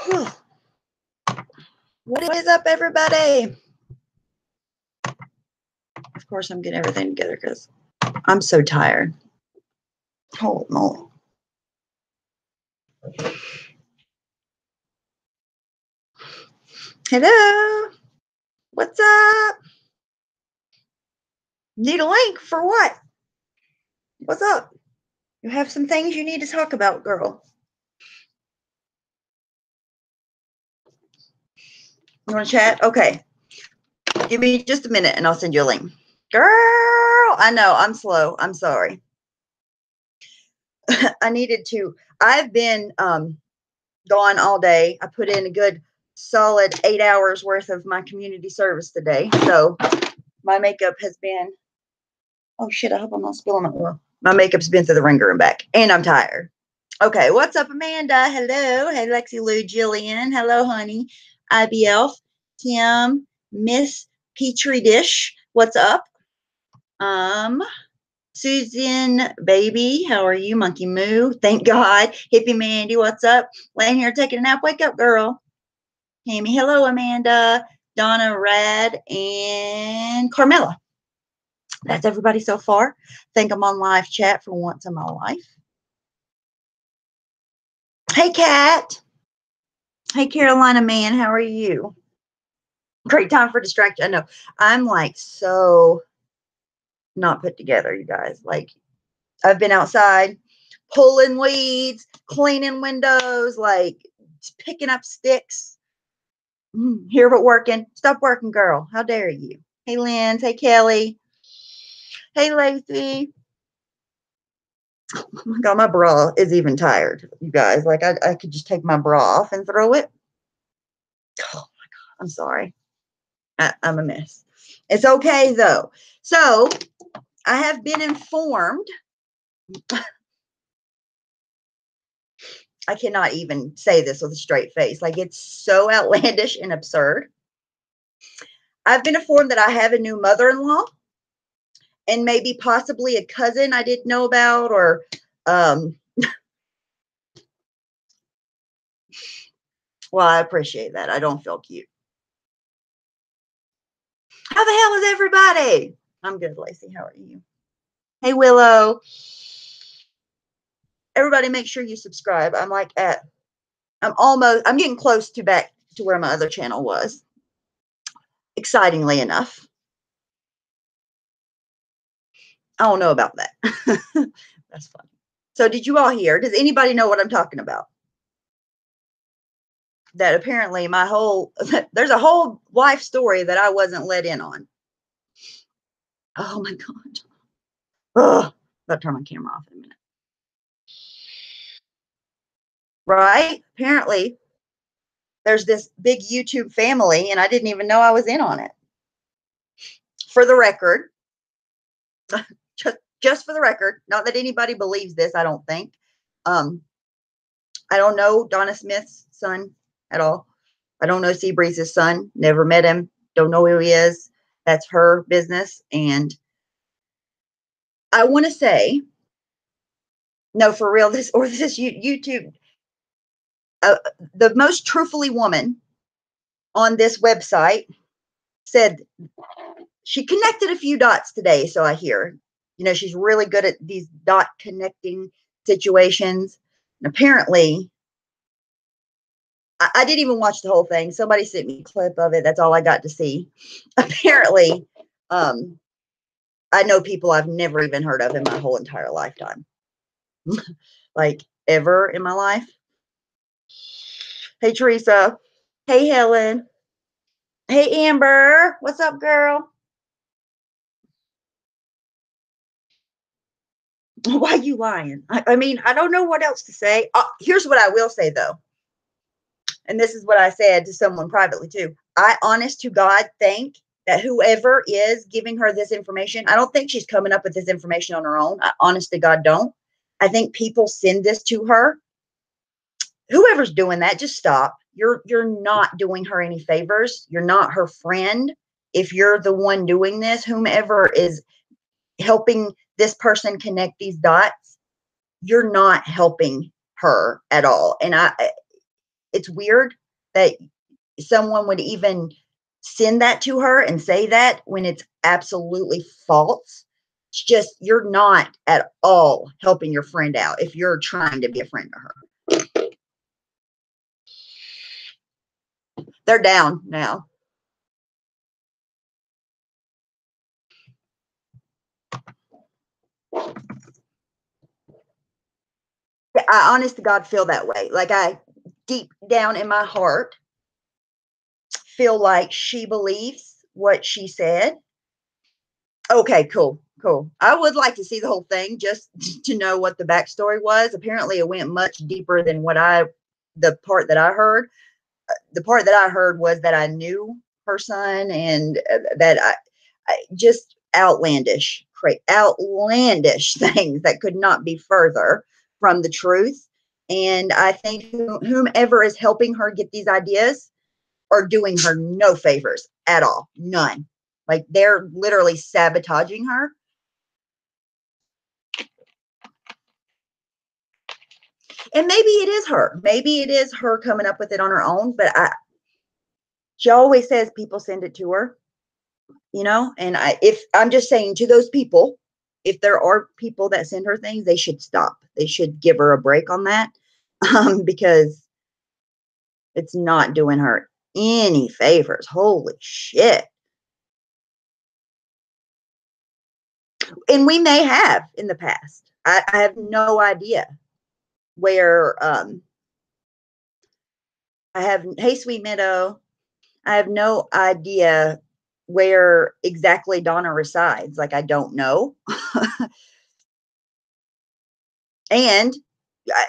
What is up, everybody? Of course, I'm getting everything together because I'm so tired. Holy moly. Hello. What's up? Need a link for what? What's up? You have some things you need to talk about, girl. You want to chat? Okay. Give me just a minute and I'll send you a link. Girl, I know. I'm slow. I'm sorry. I needed to. I've been gone all day. I put in a good solid 8 hours worth of my community service today. So my makeup has been, oh shit, I hope I'm not spilling it well. My makeup's been through the ringer and back, and I'm tired. Okay, what's up, Amanda? Hello. Hey, Lexi Lou, Jillian. Hello, honey. IBL, Kim, Miss Petri Dish. What's up? Susan, baby, how are you? Monkey Moo, thank God. Hippie Mandy, what's up? Laying here taking a nap. Wake up, girl. Hammy, hello, Amanda. Donna, Rad, and Carmela. That's everybody so far. Think I'm on live chat for once in my life. Hey, Kat. Hey, Carolina man, how are you? Great time for distraction. I know. I'm like so not put together, you guys. Like, I've been outside pulling weeds, cleaning windows, like picking up sticks. Here but working. Stop working, girl. How dare you? Hey, Lynn. Hey, Kelly. Hey, Lacey. Oh my God, my bra is even tired, you guys. Like, I could just take my bra off and throw it. Oh my God, I'm sorry. I'm a mess. It's okay, though. So, I have been informed. I cannot even say this with a straight face. Like, it's so outlandish and absurd. I've been informed that I have a new mother-in-law and maybe possibly a cousin I didn't know about, or well, I appreciate that. I don't feel cute. How the hell is everybody? I'm good, Lacey. How are you? Hey, Willow. Everybody make sure you subscribe. I'm getting close to back to where my other channel was. Excitingly enough. I don't know about that. That's funny. So did you all hear? Does anybody know what I'm talking about? That apparently there's a whole life story that I wasn't let in on. Oh my God. Ugh. I'll turn my camera off in a minute. Right? Apparently, there's this big YouTube family, and I didn't even know I was in on it. For the record, just for the record, not that anybody believes this, I don't think. I don't know Donna Smith's son at all. I don't know Seabreeze's son. Never met him. Don't know who he is. That's her business. And I want to say, no, for real, this YouTube, the most truthfully woman on this website said she connected a few dots today. So I hear, she's really good at these dot connecting situations. And apparently, I didn't even watch the whole thing. Somebody sent me a clip of it. That's all I got to see. Apparently, I know people I've never even heard of in my whole entire lifetime. Like, ever in my life. Hey, Teresa. Hey, Helen. Hey, Amber. What's up, girl? Why are you lying? I mean, I don't know what else to say. Here's what I will say, though. And this is what I said to someone privately, too. I, honest to God, think that whoever is giving her this information, I don't think she's coming up with this information on her own. I, honest to God, don't. I think people send this to her. Whoever's doing that, just stop. You're not doing her any favors. You're not her friend. If you're the one doing this, whomever is helping this person connect these dots, you're not helping her at all. And it's weird that someone would even send that to her and say that when it's absolutely false. It's just, you're not at all helping your friend out if you're trying to be a friend to her. They're down now. I honest to God feel that way. Like, I deep down in my heart feel like she believes what she said. Okay, cool, cool. I would like to see the whole thing just to know what the backstory was. Apparently, it went much deeper than the part that I heard. The part that I heard was that I knew her son, and that I just outlandish things that could not be further from the truth. And I think whomever is helping her get these ideas are doing her no favors at all. None. Like, they're literally sabotaging her. And maybe it is her. Maybe it is her coming up with it on her own. But she always says people send it to her, and if I'm just saying to those people, if there are people that send her things, they should stop. They should give her a break on that, because it's not doing her any favors. Holy shit. And we may have in the past. I have no idea where, hey, Sweet Meadow, I have no idea where exactly Donna resides. Like, I don't know. And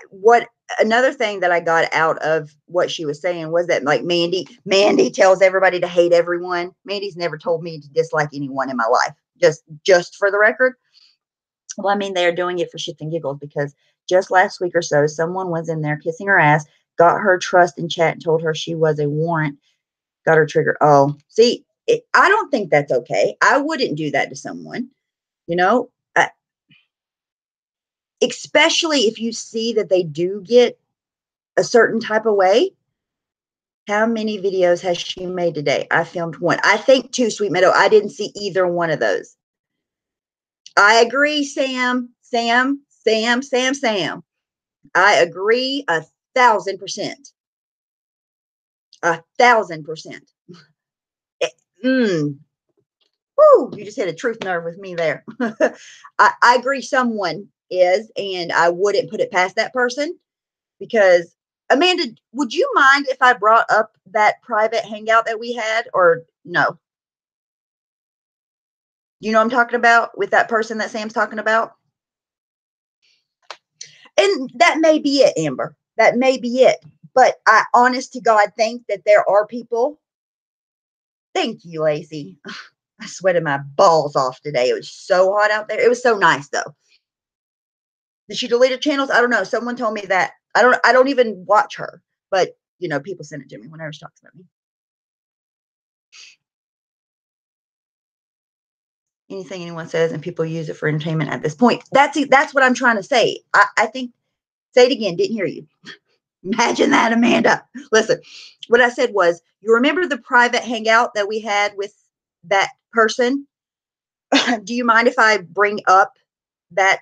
what another thing that I got out of what she was saying was that, like, Mandy tells everybody to hate everyone. Mandy's never told me to dislike anyone in my life. Just for the record. Well, I mean, they're doing it for shits and giggles, because just last week or so, someone was in there kissing her ass, got her trust in chat, and told her she was a warrant, got her triggered. Oh, see, I don't think that's okay. I wouldn't do that to someone, you know, especially if you see that they do get a certain type of way. How many videos has she made today? I filmed one. I think two, Sweet Meadow. I didn't see either one of those. I agree, Sam. I agree 1,000%. 1,000%. Mm. Woo, you just hit a truth nerve with me there. I agree someone is, and I wouldn't put it past that person, because Amanda, would you mind if I brought up that private hangout that we had, or no? You know what I'm talking about, with that person that Sam's talking about? And that may be it, Amber. That may be it. But I honest to God think that there are people. Thank you, Lacey. I sweated my balls off today. It was so hot out there. It was so nice though. Did she delete her channels? I don't know. Someone told me that. I don't even watch her, but people send it to me whenever she talks about me. Anything anyone says and people use it for entertainment at this point. That's what I'm trying to say. I think, say it again, didn't hear you. Imagine that, Amanda. Listen, what I said was, you remember the private hangout that we had with that person? Do you mind if I bring up that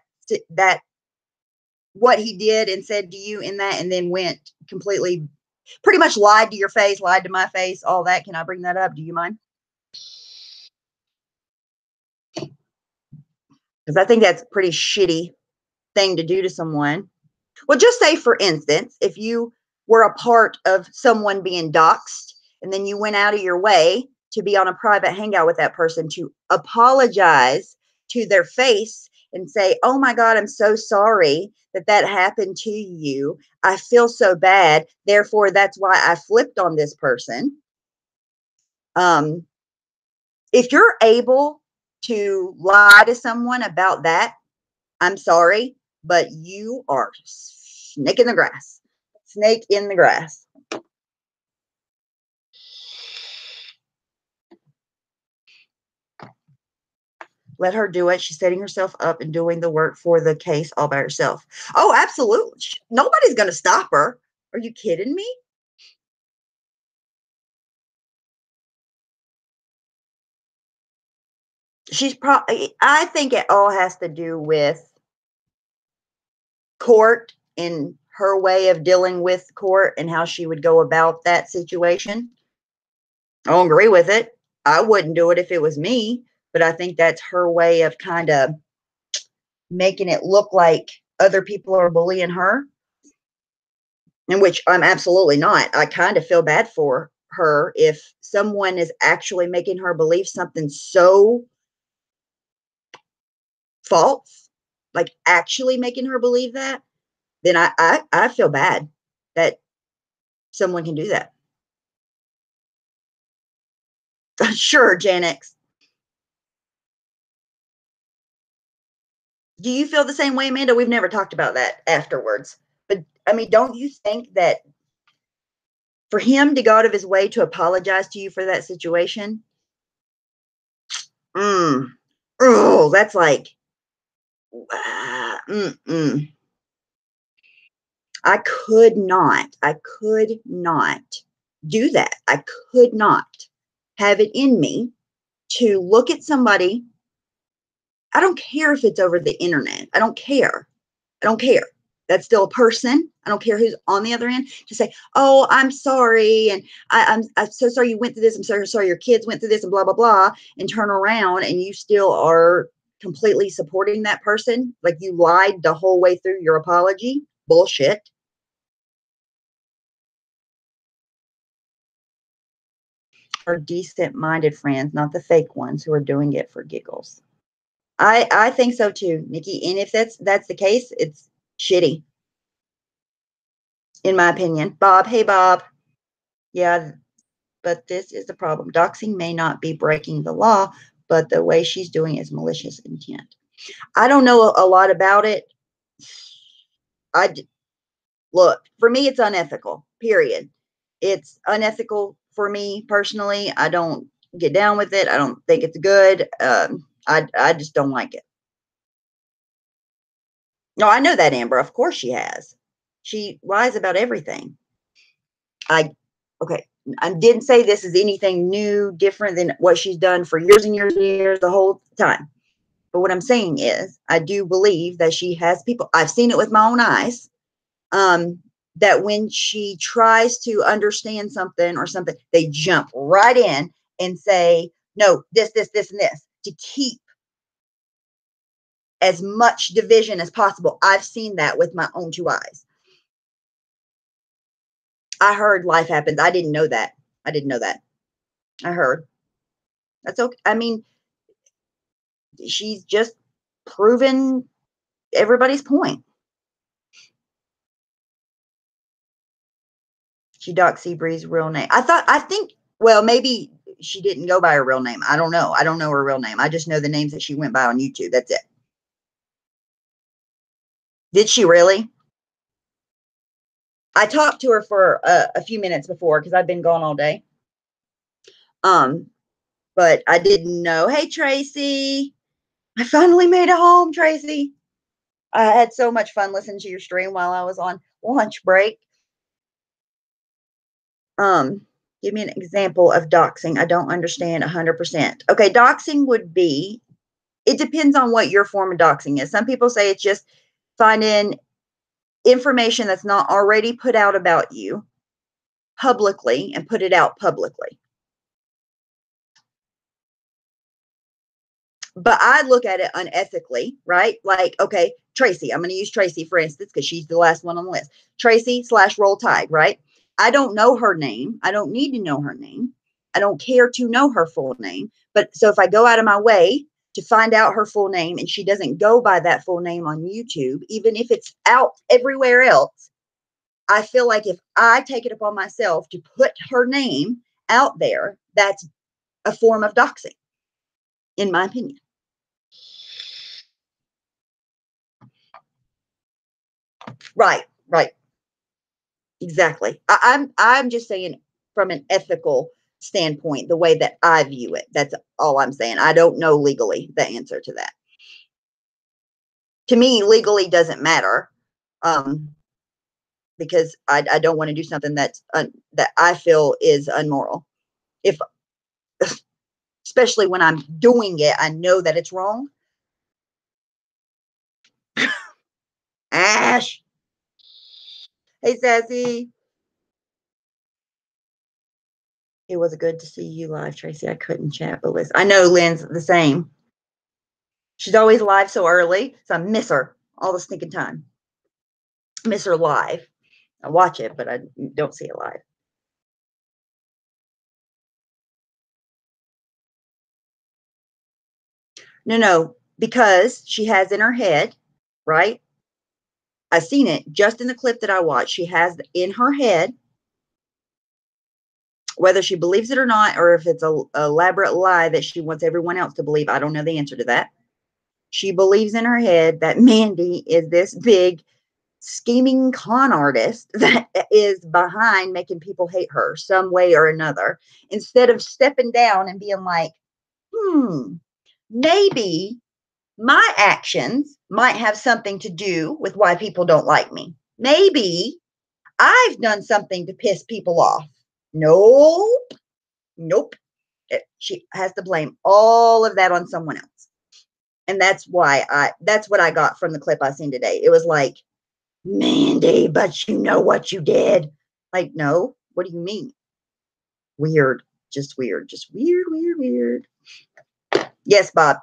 what he did and said to you in that, and then went completely, pretty much lied to your face, lied to my face, all that? Can I bring that up? Do you mind? Because I think that's a pretty shitty thing to do to someone. Well, just say, for instance, if you were a part of someone being doxxed, and then you went out of your way to be on a private hangout with that person, to apologize to their face and say, oh my God, I'm so sorry that happened to you. I feel so bad. Therefore, that's why I flipped on this person. If you're able to lie to someone about that, I'm sorry, but you are snake in the grass. Snake in the grass. Let her do it. She's setting herself up and doing the work for the case all by herself. Oh, absolutely. Nobody's going to stop her. Are you kidding me? she's probably, I think it all has to do with court and her way of dealing with court and how she would go about that situation. I don't agree with it. I wouldn't do it if it was me, but I think that's her way of kind of making it look like other people are bullying her, in which I'm absolutely not. I kind of feel bad for her if someone is actually making her believe something so false, like actually making her believe that, then I feel bad that someone can do that. Sure, Janix. Do you feel the same way, Amanda? We've never talked about that afterwards. But I mean, don't you think that for him to go out of his way to apologize to you for that situation? Oh, that's like, mm-mm. I could not do that. I could not have it in me to look at somebody. I don't care if it's over the internet. I don't care. I don't care. That's still a person. I don't care who's on the other end. To say, "Oh, I'm sorry, and I'm so sorry you went through this. I'm so sorry your kids went through this, and blah blah blah," and turn around and you still are completely supporting that person, like you lied the whole way through your apology. Bullshit. Are decent-minded friends, not the fake ones who are doing it for giggles. I think so too, Nikki. And if that's the case, it's shitty, in my opinion. Bob, hey Bob. Yeah, but this is the problem. Doxing may not be breaking the law, but the way she's doing is malicious intent. I don't know a lot about it. I look, for me, it's unethical. Period. It's unethical for me personally. I don't get down with it. I don't think it's good. I just don't like it. No, I know that, Amber. Of course she has. She lies about everything. I okay. I didn't say this is anything new, different than what she's done for years and years and years, the whole time. But what I'm saying is, I do believe that she has people. I've seen it with my own eyes. That when she tries to understand something or something, they jump right in and say, "No, this, and this," to keep as much division as possible. I've seen that with my own two eyes. I heard life happens. I didn't know that. I didn't know that. I heard. That's okay. I mean, she's just proven everybody's point. She doxed Seabreeze's real name. I think, well, maybe she didn't go by her real name. I don't know. I don't know her real name. I just know the names that she went by on YouTube. That's it. Did she really? I talked to her for a few minutes before because I've been gone all day. But I didn't know. Hey, Tracy. I finally made it home, Tracy. I had so much fun listening to your stream while I was on lunch break. Give me an example of doxing. I don't understand 100%. Okay, doxing would be, it depends on what your form of doxing is. Some people say it's just finding information that's not already put out about you publicly and put it out publicly. But I look at it unethically, right? Like, okay, Tracy, I'm going to use Tracy for instance, because she's the last one on the list. Tracy / Roll Tide, right? I don't know her name. I don't need to know her name. I don't care to know her full name. But so if I go out of my way to find out her full name and she doesn't go by that full name on YouTube, even if it's out everywhere else, I feel like if I take it upon myself to put her name out there, that's a form of doxing, in my opinion. Right, right. Exactly. I'm just saying from an ethical standpoint, the way that I view it. That's all I'm saying. I don't know legally the answer to that. To me, legally doesn't matter, because I don't want to do something that I feel is unmoral. If especially when I'm doing it. I know that it's wrong. Ash. Hey, Sassy. It was good to see you live, Tracy. I couldn't chat, but listen. I know Lynn's the same. She's always live so early, so I miss her all the stinking time. I miss her live. I watch it, but I don't see it live. No, because she has in her head, right? I've seen it just in the clip that I watched. She has in her head, whether she believes it or not, or if it's a elaborate lie that she wants everyone else to believe. I don't know the answer to that. She believes in her head that Mandy is this big scheming con artist that is behind making people hate her some way or another, instead of stepping down and being like, maybe my actions might have something to do with why people don't like me. Maybe I've done something to piss people off. Nope. She has to blame all of that on someone else. And that's what I got from the clip I seen today. It was like, Mandy, but you know what you did. Like, no, what do you mean? Weird. Just weird. Just weird. Yes, Bob.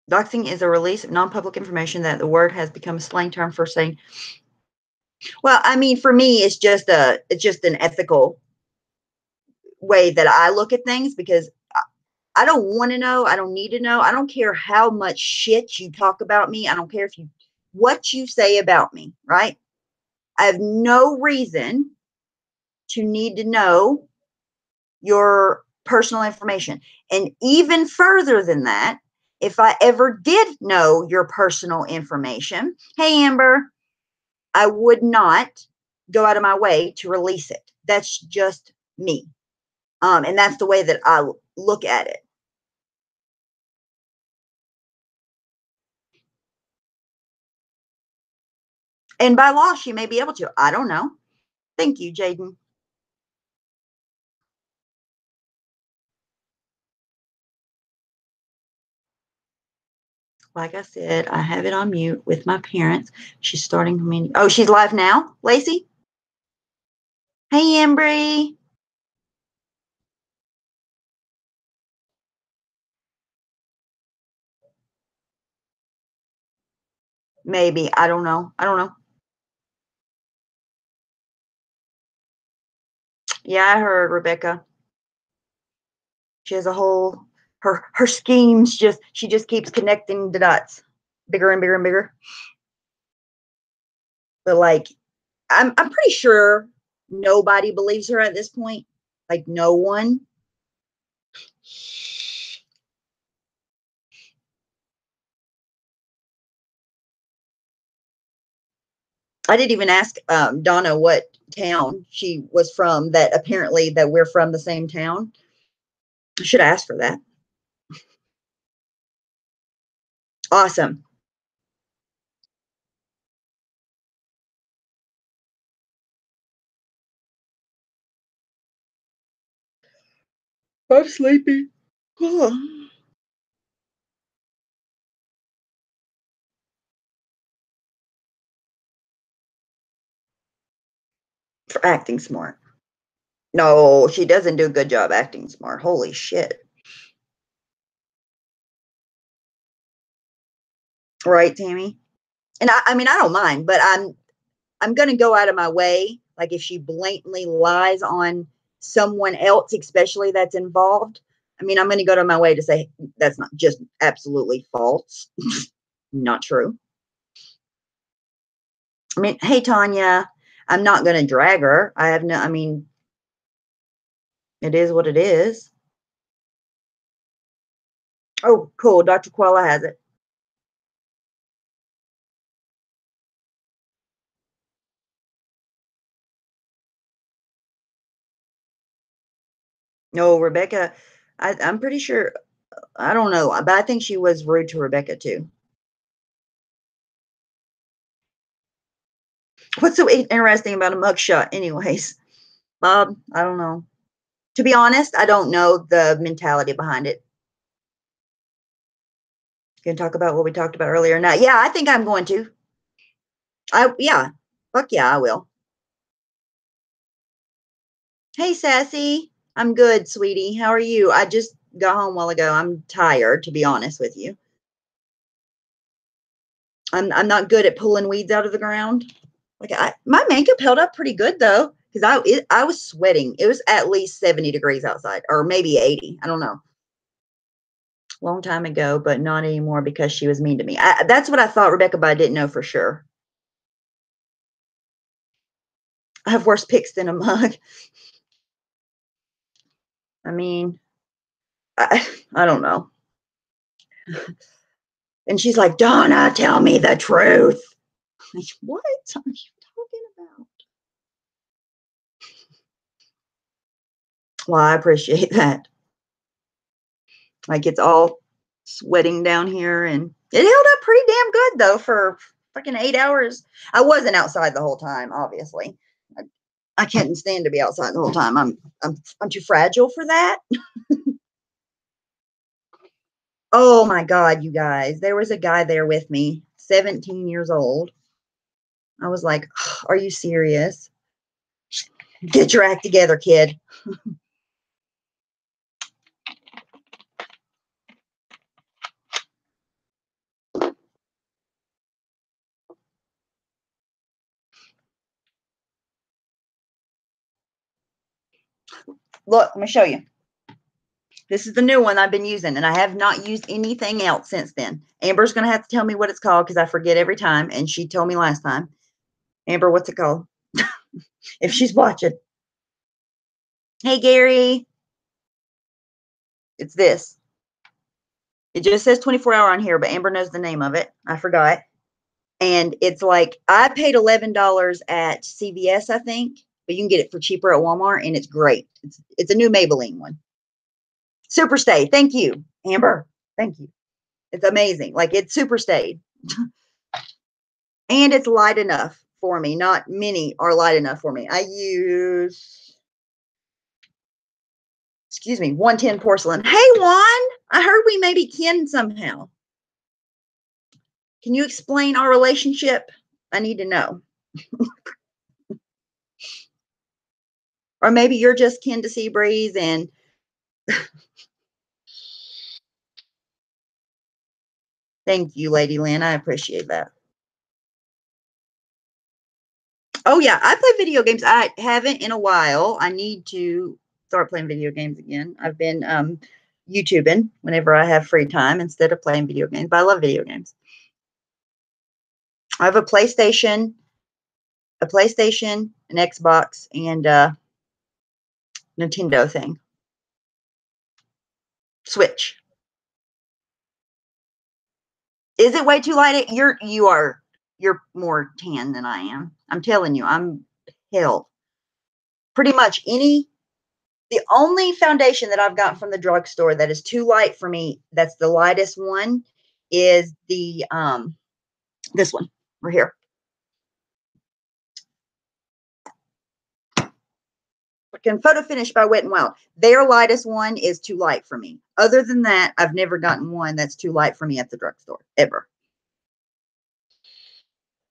Doxing is a release of non-public information that the word has become a slang term for saying. Well, I mean, for me, it's just an ethical way that I look at things, because I don't want to know. I don't need to know. I don't care how much shit you talk about me. I don't care what you say about me, right? I have no reason to need to know your personal information. And even further than that, if I ever did know your personal information, hey, Amber, I would not go out of my way to release it. That's just me. And that's the way that I look at it. And by law, she may be able to. I don't know. Thank you, Jaden. Like I said, I have it on mute with my parents. She's starting community. Oh, she's live now, Lacey? Hey, Embry. Maybe. I don't know. Yeah, I heard, Rebecca. She has a whole her schemes, she just keeps connecting the dots, bigger and bigger and bigger. But like, I'm pretty sure nobody believes her at this point. Like, no one. I didn't even ask Donna what town she was from. That apparently that we're from the same town. I should ask for that. Awesome. I'm sleepy. For acting smart. No, she doesn't do a good job acting smart. Holy shit. Right, Tammy? And I mean, I don't mind, but I'm going to go out of my way. Like, if she blatantly lies on someone else, especially that's involved, I mean, I'm going to go to my way to say that's not just absolutely false. Not true. I mean, hey, Tanya, I'm not going to drag her. I mean, it is what it is. Oh, cool. Dr. Koala has it. No, Rebecca, I'm pretty sure, I don't know, but I think she was rude to Rebecca too. What's so interesting about a mugshot anyways? Bob, I don't know. To be honest, I don't know the mentality behind it. Gonna talk about what we talked about earlier. Now, yeah, I think I'm going to. Yeah, fuck yeah, I will. Hey, Sassy. I'm good, sweetie. How are you? I just got home a while ago. I'm tired, to be honest with you. I'm not good at pulling weeds out of the ground. Like my makeup held up pretty good though, because I was sweating. It was at least 70 degrees outside, or maybe 80. I don't know. Long time ago, but not anymore because she was mean to me. That's what I thought, Rebecca, but I didn't know for sure. I have worse pics than a mug. I mean, I don't know. And she's like, Donna, tell me the truth. Like, what are you talking about? Well, I appreciate that. Like, it's all sweating down here, and it held up pretty damn good though for fucking 8 hours. I wasn't outside the whole time, obviously. I couldn't stand to be outside the whole time. I'm too fragile for that. Oh my God, you guys. There was a guy there with me, 17 years old. I was like, are you serious? Get your act together, kid. Look, let me show you. This is the new one I've been using, and I have not used anything else since then. Amber's going to have to tell me what it's called because I forget every time, and she told me last time. Amber, what's it called? If she's watching. Hey, Gary. It's this. It just says 24-hour on here, but Amber knows the name of it. I forgot. And it's like, I paid $11 at CVS, I think, but you can get it for cheaper at Walmart, and it's great. It's a new Maybelline one. Super Stay. Thank you, Amber. Thank you. It's amazing. Like, it's super stayed. And it's light enough for me. Not many are light enough for me. I use, excuse me, 110 porcelain. Hey, Juan, I heard we may be kin somehow. Can you explain our relationship? I need to know. Or maybe you're just kin to Seabreeze and thank you, Lady Lynn. I appreciate that. Oh, yeah. I play video games. I haven't in a while. I need to start playing video games again. I've been YouTubing whenever I have free time instead of playing video games, but I love video games. I have a PlayStation, an Xbox, and a Nintendo thing. Switch. Is it way too light? You're more tan than I am. I'm telling you, I'm pale. Pretty much the only foundation that I've gotten from the drugstore that is too light for me, that's the lightest one, is the this one right here. Fucking Photo Finish by Wet n Wild. Their lightest one is too light for me. Other than that, I've never gotten one that's too light for me at the drugstore, ever.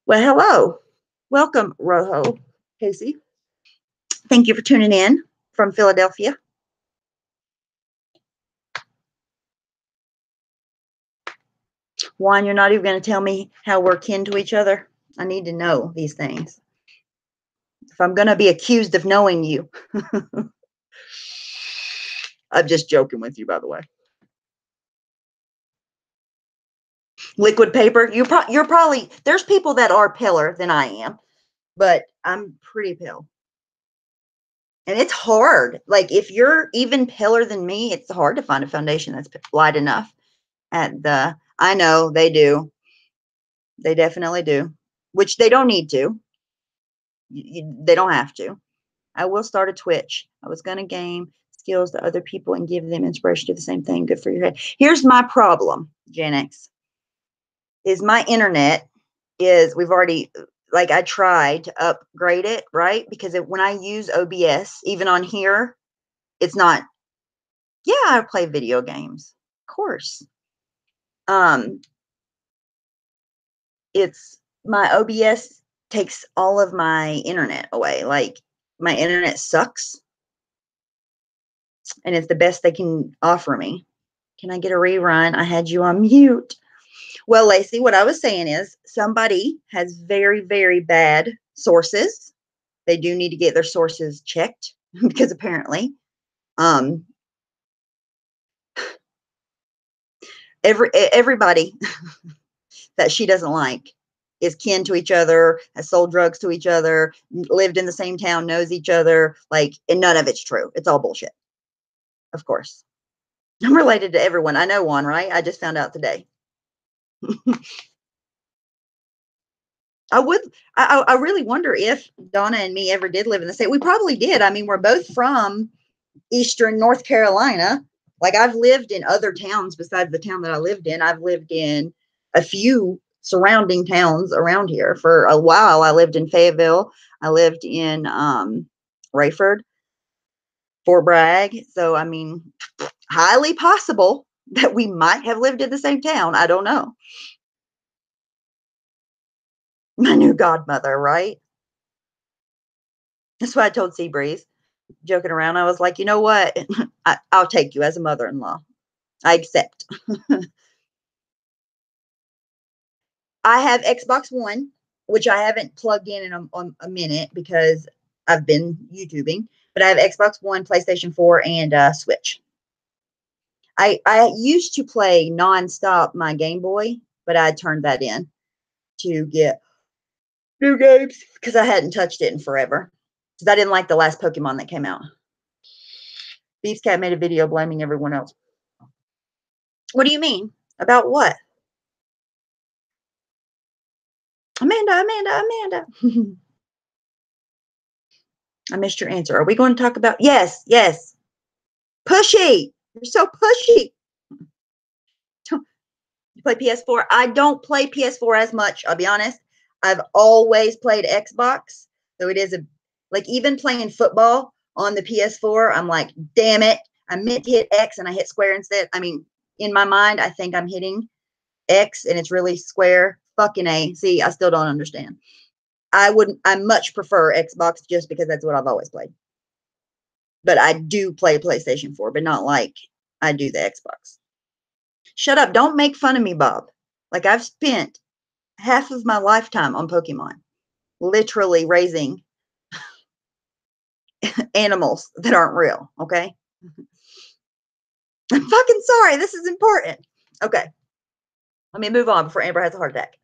Well, hello. Welcome, Rojo Casey. Thank you for tuning in from Philadelphia. Juan, you're not even going to tell me how we're kin to each other. I need to know these things. If I'm going to be accused of knowing you. I'm just joking with you, by the way. Liquid paper. You're probably, there's people that are paler than I am, but I'm pretty pale. And it's hard. Like, if you're even paler than me, it's hard to find a foundation that's light enough. I know they do. They definitely do, which they don't need to. They don't have to. I will start a Twitch. I was going to game skills to other people and give them inspiration to do the same thing. Good for your head. Here's my problem, Gen X, is my internet is, we've already, like, I tried to upgrade it, right? Because when I use OBS, even on here, it's not, yeah, I play video games, of course. It's my OBS takes all of my internet away. Like, my internet sucks, and it's the best they can offer me. Can I get a rerun? I had you on mute. Well, Lacey, what I was saying is somebody has very, very bad sources. They do need to get their sources checked because apparently everybody that she doesn't like is kin to each other, has sold drugs to each other, lived in the same town, knows each other, like, and none of it's true. It's all bullshit. Of course. I'm related to everyone. I know one, right? I just found out today. I really wonder if Donna and me ever did live in the state. We probably did. I mean, we're both from Eastern North Carolina. Like, I've lived in other towns besides the town that I lived in. I've lived in a few surrounding towns around here for a while. I lived in Fayetteville. I lived in Rayford, Fort Bragg. So, I mean, highly possible that we might have lived in the same town. I don't know. My new godmother, right? That's why I told Seabreeze, joking around. I was like, you know what? I'll take you as a mother-in-law. I accept. I have Xbox One, which I haven't plugged in a minute because I've been YouTubing. But I have Xbox One, PlayStation 4, and Switch. I used to play nonstop my Game Boy, but I turned that in to get new games because I hadn't touched it in forever. Because I didn't like the last Pokemon that came out. Beef's Cat made a video blaming everyone else. What do you mean? About what? Amanda. I missed your answer. Are we going to talk about? Yes. Pushy. You're so pushy. You play PS4? I don't play PS4 as much. I'll be honest. I've always played Xbox. So it is like, even playing football on the PS4, I'm like, damn it. I meant to hit X and I hit square instead. I mean, in my mind, I think I'm hitting X and it's really square. Fucking A. See, I still don't understand. I much prefer Xbox just because that's what I've always played. But I do play PlayStation 4, but not like I do the Xbox. Shut up. Don't make fun of me, Bob. Like, I've spent half of my lifetime on Pokemon, literally raising animals that aren't real. Okay. I'm fucking sorry. This is important. Okay. Let me move on before Amber has a heart attack.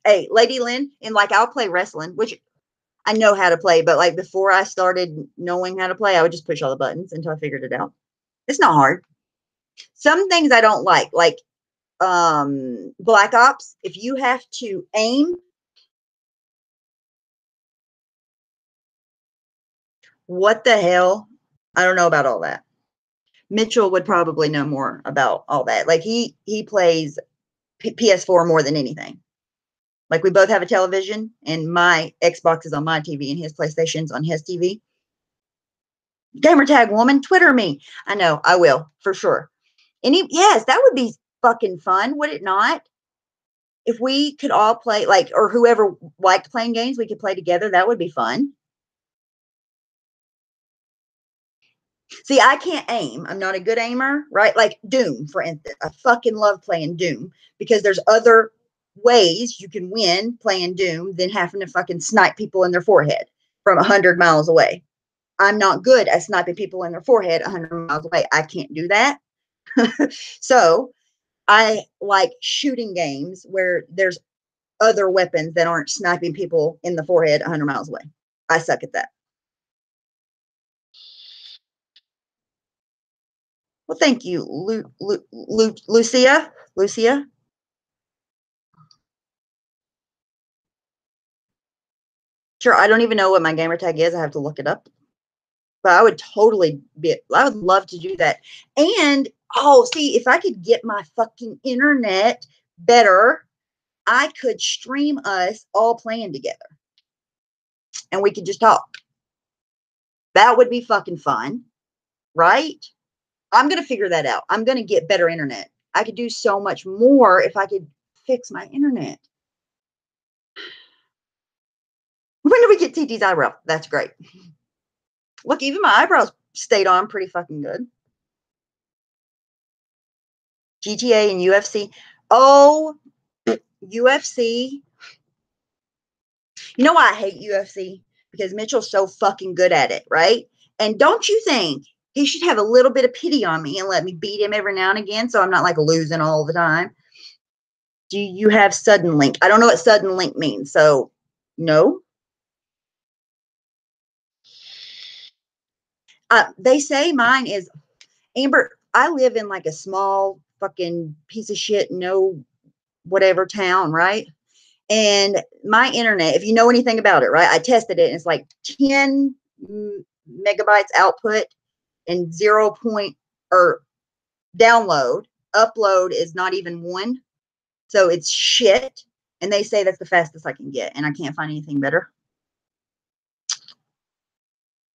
Hey, Lady Lynn, and like, I'll play wrestling, which I know how to play, but like, before I started knowing how to play, I would just push all the buttons until I figured it out. It's not hard. Some things I don't like Black Ops. If you have to aim, what the hell? I don't know about all that. Mitchell would probably know more about all that. Like, he plays PS4 more than anything. Like, we both have a television, and my Xbox is on my TV, and his PlayStation's on his TV. Gamertag woman, Twitter me. I know, I will, for sure. Yes, that would be fucking fun, would it not? If we could all play, like, or whoever liked playing games, we could play together. That would be fun. See, I can't aim. I'm not a good aimer, right? Like Doom, for instance. I fucking love playing Doom because there's other ways you can win playing Doom than having to fucking snipe people in their forehead from 100 miles away. I'm not good at sniping people in their forehead 100 miles away. I can't do that. So I like shooting games where there's other weapons that aren't sniping people in the forehead 100 miles away. I suck at that. Well, thank you, Lucia. Lucia. Sure, I don't even know what my gamer tag is. I have to look it up. But I would totally I would love to do that. And, oh, see, if I could get my fucking internet better, I could stream us all playing together. And we could just talk. That would be fucking fun, right? I'm going to figure that out. I'm going to get better internet. I could do so much more if I could fix my internet. When do we get TT's eyebrow? That's great. Look, even my eyebrows stayed on pretty fucking good. GTA and UFC. Oh, UFC. You know why I hate UFC? Because Mitchell's so fucking good at it, right? And don't you think he should have a little bit of pity on me and let me beat him every now and again so I'm not like losing all the time? Do you have sudden link? I don't know what sudden link means, so no. They say mine is, Amber, I live in like a small fucking piece of shit, no whatever town, right? And my internet, if you know anything about it, right? I tested it and it's like 10 megabytes output and 0 point or download. Upload is not even 1. So it's shit. And they say that's the fastest I can get. And I can't find anything better.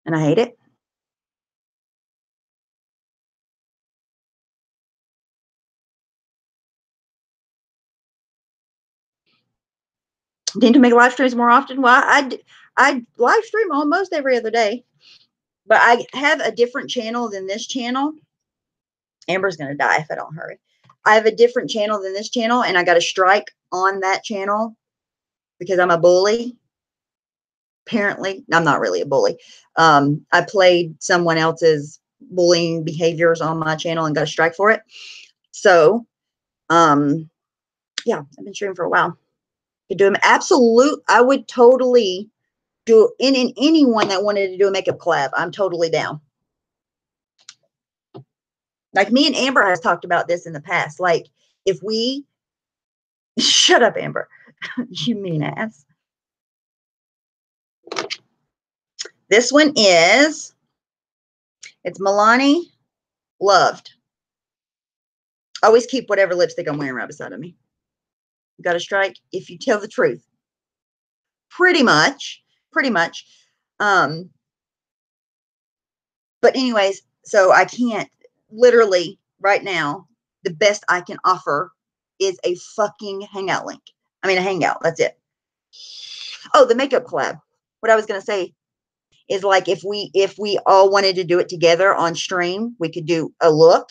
And I hate it. Need to make live streams more often. Well, I live stream almost every other day. But I have a different channel than this channel. Amber's going to die if I don't hurry. I have a different channel than this channel, and I got a strike on that channel because I'm a bully. Apparently, I'm not really a bully. I played someone else's bullying behaviors on my channel and got a strike for it. So, yeah, I've been streaming for a while. Could do them absolute. I would totally do in anyone that wanted to do a makeup collab. I'm totally down. Like me and Amber has talked about this in the past. Like if we shut up, Amber, you mean ass. This one is, it's Milani Loved. Always keep whatever lipstick I'm wearing right beside of me. You got a strike if you tell the truth. Pretty much. But anyways, so I can't, literally right now, the best I can offer is a fucking hangout link. I mean, a hangout. That's it. Oh, the makeup collab. What I was going to say is like if we all wanted to do it together on stream, we could do a look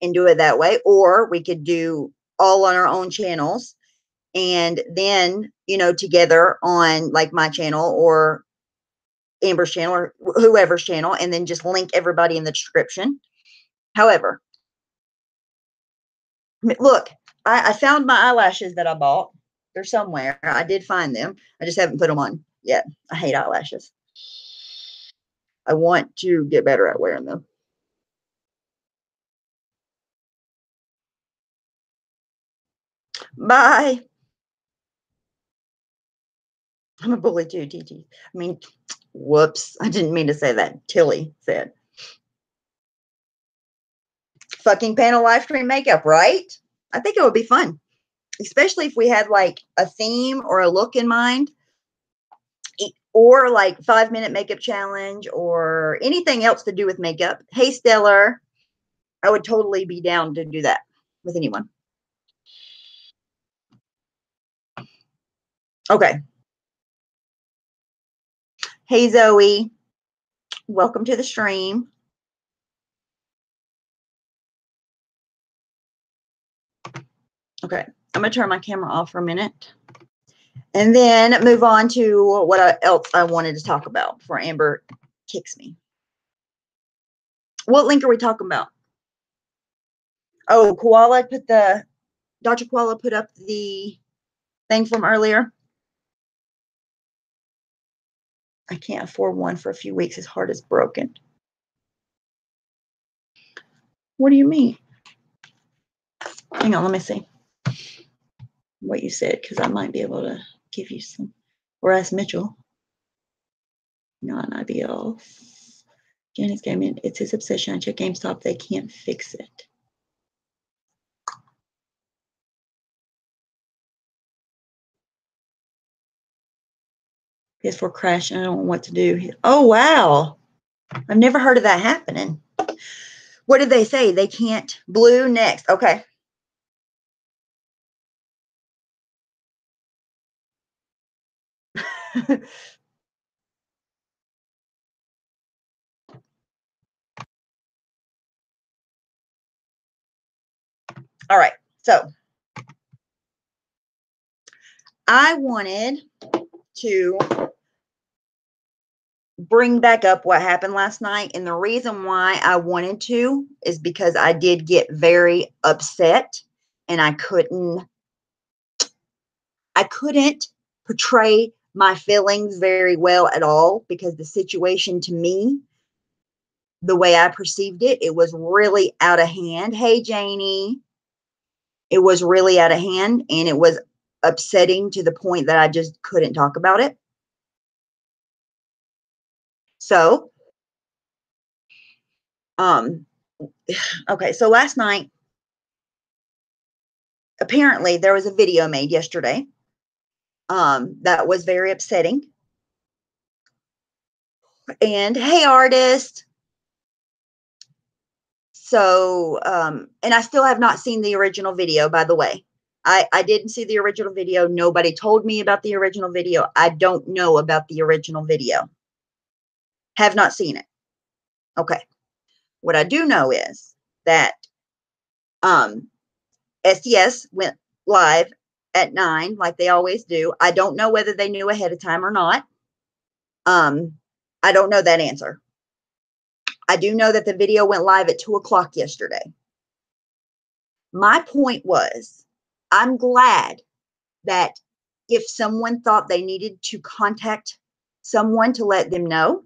and do it that way, or we could do all on our own channels and then, you know, together on like my channel or Amber's channel or whoever's channel, and then just link everybody in the description. However, look, I found my eyelashes that I bought. They're somewhere. I did find them. I just haven't put them on yet. I hate eyelashes. I want to get better at wearing them. Bye. I'm a bully too, TT. I mean, whoops. I didn't mean to say that. Tilly said. Fucking panel live stream makeup, right? I think it would be fun, especially if we had like a theme or a look in mind, or like 5-minute makeup challenge or anything else to do with makeup. Hey, Stellar, I would totally be down to do that with anyone. Okay. Hey, Zoe, welcome to the stream. Okay, I'm going to turn my camera off for a minute and then move on to what else I wanted to talk about before Amber kicks me. What link are we talking about? Oh, Dr. Koala put up the thing from earlier. I can't afford one for a few weeks. His heart is broken. What do you mean? Hang on, let me see what you said, because I might be able to give you some, or ask Mitchell. Not ideal. Janice Gaming, it's his obsession. I check GameStop, they can't fix it. PS4 crash and I don't know what to do. Oh, wow. I've never heard of that happening. What did they say? They can't. Blue next. Okay. All right. So I wanted to bring back up what happened last night. And the reason why I wanted to is because I did get very upset and I couldn't portray my feelings very well at all because the situation to me, the way I perceived it, it was really out of hand. Hey, Janie. It was really out of hand and it was upsetting to the point that I just couldn't talk about it. So, okay, so last night, apparently there was a video made yesterday that was very upsetting. And hey, artist. So, and I still have not seen the original video, by the way. I didn't see the original video. Nobody told me about the original video. I don't know about the original video. Have not seen it. Okay. What I do know is that SDS went live at 9, like they always do. I don't know whether they knew ahead of time or not. I don't know that answer. I do know that the video went live at 2 o'clock yesterday. My point was, I'm glad that if someone thought they needed to contact someone to let them know,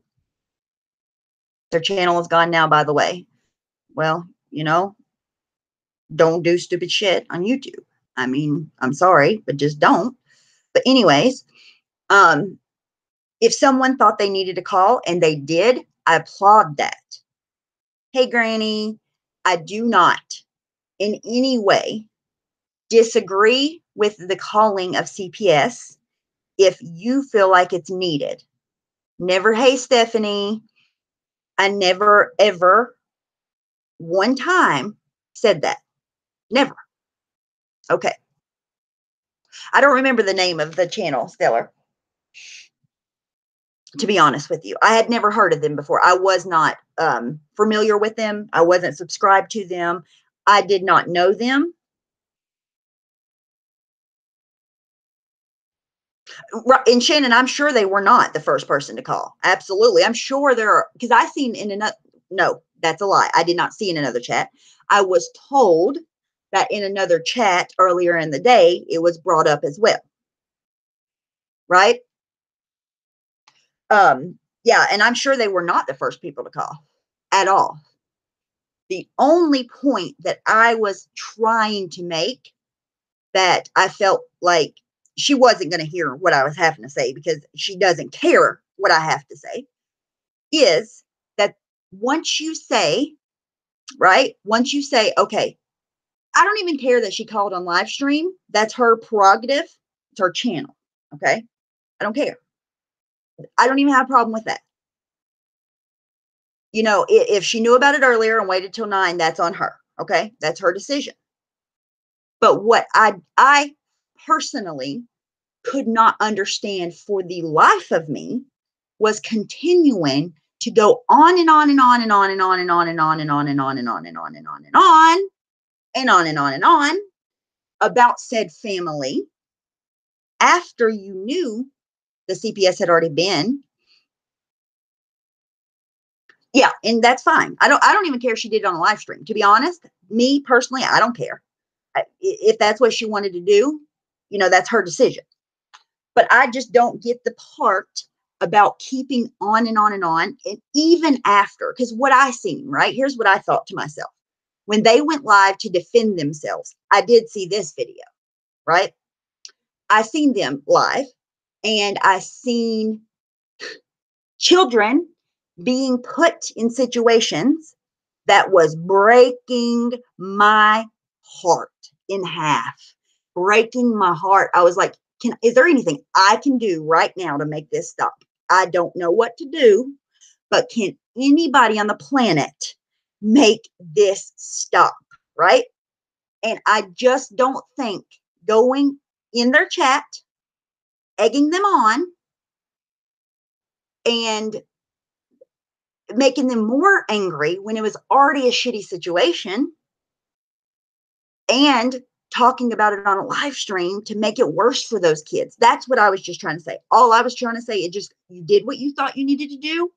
their channel is gone now, by the way. Well, you know, don't do stupid shit on YouTube. I mean, I'm sorry, but just don't. But anyways, if someone thought they needed a call and they did, I applaud that. Hey, Granny, I do not in any way disagree with the calling of CPS if you feel like it's needed. Never, hey, Stephanie. I never, ever, one time said that. Never. Okay. I don't remember the name of the channel, Stellar. To be honest with you, I had never heard of them before. I was not familiar with them. I wasn't subscribed to them. I did not know them. And Shannon, I'm sure they were not the first person to call. Absolutely. I'm sure there are, because I seen in another, no, that's a lie. I did not see in another chat. I was told that in another chat earlier in the day, it was brought up as well. Right? Yeah, and I'm sure they were not the first people to call at all. The only point that I was trying to make that I felt like she wasn't going to hear what I was having to say because she doesn't care what I have to say is that once you say, right, once you say, okay, I don't even care that she called on live stream. That's her prerogative. It's her channel. Okay. I don't care. I don't even have a problem with that. You know, if she knew about it earlier and waited till 9, that's on her. Okay. That's her decision. But what I personally could not understand for the life of me was continuing to go on and on and on and on and on and on and on and on and on and on and on and on and on and on and on and on about said family after you knew the CPS had already been. Yeah, and that's fine. I don't even care if she did it on a live stream. To be honest, me personally, I don't care. If that's what she wanted to do, you know, that's her decision. But I just don't get the part about keeping on and on and on. And even after, because what I seen, right? Here's what I thought to myself. When they went live to defend themselves, I did see this video, right? I seen them live and I seen children being put in situations that was breaking my heart in half, breaking my heart. I was like, is there anything I can do right now to make this stop? I don't know what to do, but can anybody on the planet make this stop? Right? And I just don't think going in their chat, egging them on, and making them more angry when it was already a shitty situation, and talking about it on a live stream to make it worse for those kids. That's what I was just trying to say. All I was trying to say is just, you did what you thought you needed to do.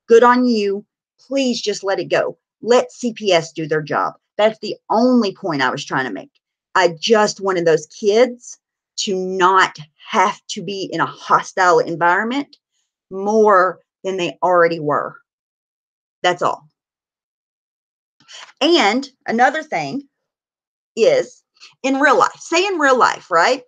Good on you. Please just let it go. Let CPS do their job. That's the only point I was trying to make. I just wanted those kids to not have to be in a hostile environment more than they already were. That's all. And another thing is, in real life, say in real life, right?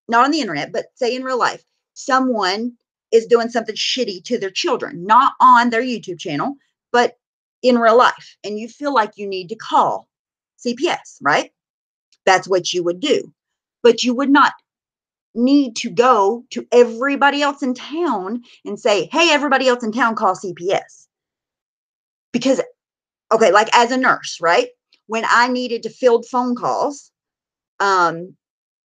Not on the internet, but say in real life, someone is doing something shitty to their children, not on their YouTube channel, but in real life, and you feel like you need to call CPS, right? That's what you would do. But you would not need to go to everybody else in town and say, hey, everybody else in town, call CPS. Because, okay, like as a nurse, right? When I needed to field phone calls,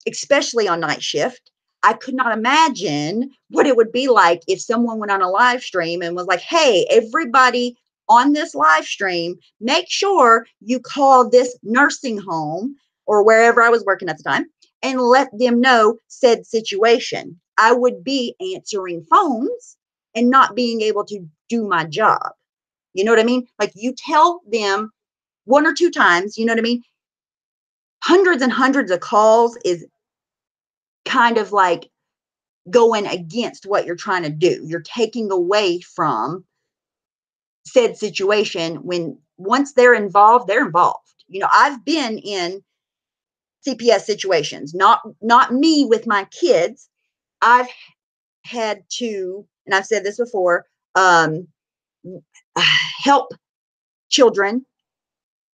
especially on night shift, I could not imagine what it would be like if someone went on a live stream and was like, hey, everybody on this live stream, make sure you call this nursing home or wherever I was working at the time and let them know said situation. I would be answering phones and not being able to do my job. You know what I mean? Like, you tell them one or two times, you know what I mean? Hundreds and hundreds of calls is kind of like going against what you're trying to do. You're taking away from said situation when once they're involved, they're involved. You know, I've been in CPS situations, not me with my kids. I've had to, and I've said this before, help children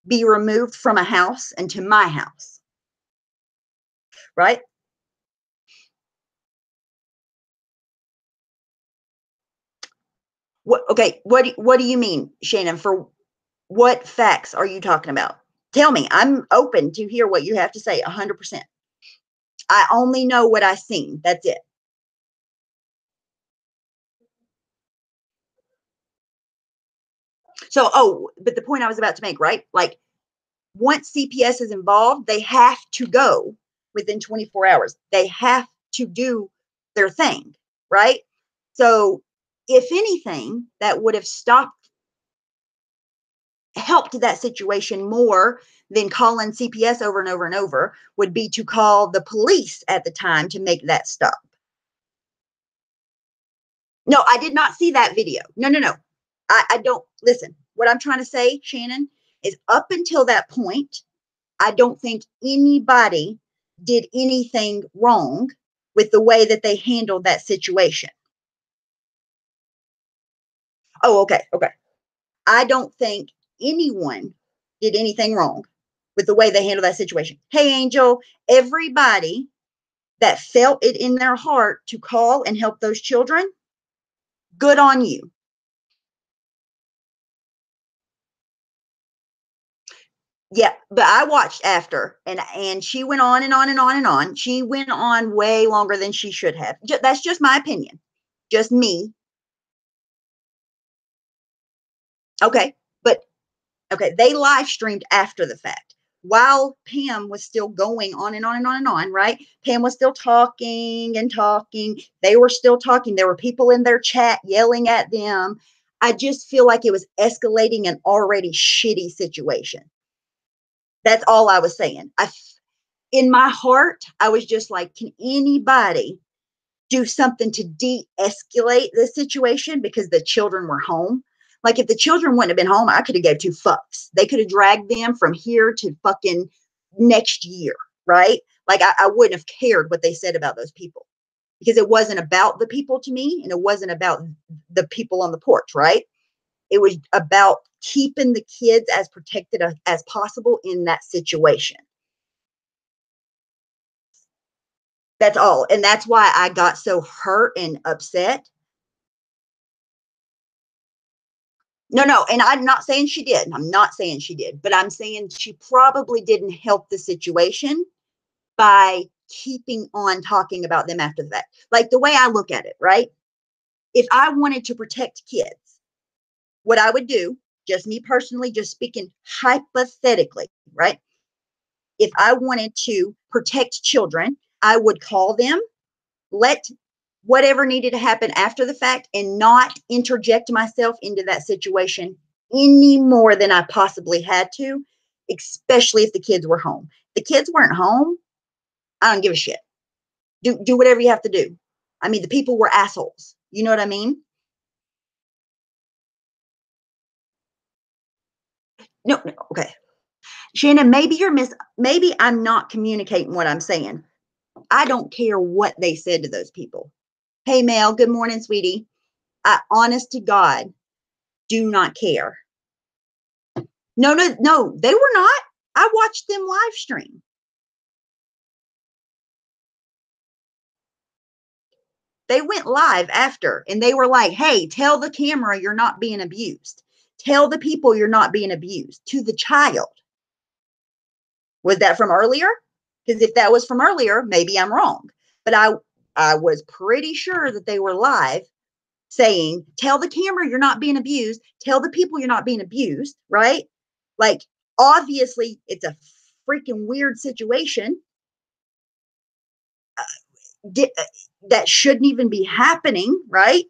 be removed from a house into my house, right? Okay, what do you mean, Shannon? For what facts are you talking about? Tell me. I'm open to hear what you have to say. 100%. I only know what I've seen. That's it. So, but the point I was about to make, right? Like, once CPS is involved, they have to go within 24 hours. They have to do their thing, right? So, if anything, that would have helped that situation more than calling CPS over and over and over would be to call the police at the time to make that stop. No, I did not see that video. No. I don't listen. What I'm trying to say, Shannon, is up until that point, I don't think anybody did anything wrong with the way that they handled that situation. Oh, okay. I don't think anyone did anything wrong with the way they handled that situation. Hey, Angel, everybody that felt it in their heart to call and help those children, good on you. Yeah, but I watched after, and she went on and on and on and on. She went on way longer than she should have. That's just my opinion. Just me. Okay, but okay, they live streamed after the fact. While Pam was still going on and on and on and on, right? Pam was still talking and talking. They were still talking. There were people in their chat yelling at them. I just feel like it was escalating an already shitty situation. That's all I was saying. In my heart, I was just like, can anybody do something to de-escalate the situation because the children were home? Like, if the children wouldn't have been home, I could have gave two fucks. They could have dragged them from here to fucking next year, right? Like, I wouldn't have cared what they said about those people because it wasn't about the people to me, and it wasn't about the people on the porch, right? It was about keeping the kids as protected as possible in that situation. That's all. And that's why I got so hurt and upset. No. And I'm not saying she did. I'm not saying she did, but I'm saying she probably didn't help the situation by keeping on talking about them after that. Like the way I look at it, right? If I wanted to protect kids, what I would do, just me personally, just speaking hypothetically, right? If I wanted to protect children, I would call them, let whatever needed to happen after the fact, and not interject myself into that situation any more than I possibly had to, especially if the kids were home. If the kids weren't home, I don't give a shit. Do whatever you have to do. I mean, the people were assholes. You know what I mean? No, okay. Shannon, maybe I'm not communicating what I'm saying. I don't care what they said to those people. Hey, Mel, good morning, sweetie. I, honest to God, do not care. No, they were not. I watched them live stream. They went live after and they were like, hey, tell the camera you're not being abused. Tell the people you're not being abused to the child. Was that from earlier? Because if that was from earlier, maybe I'm wrong. But I was pretty sure that they were live saying, tell the camera you're not being abused. Tell the people you're not being abused, right? Like, obviously, it's a freaking weird situation. That shouldn't even be happening, right?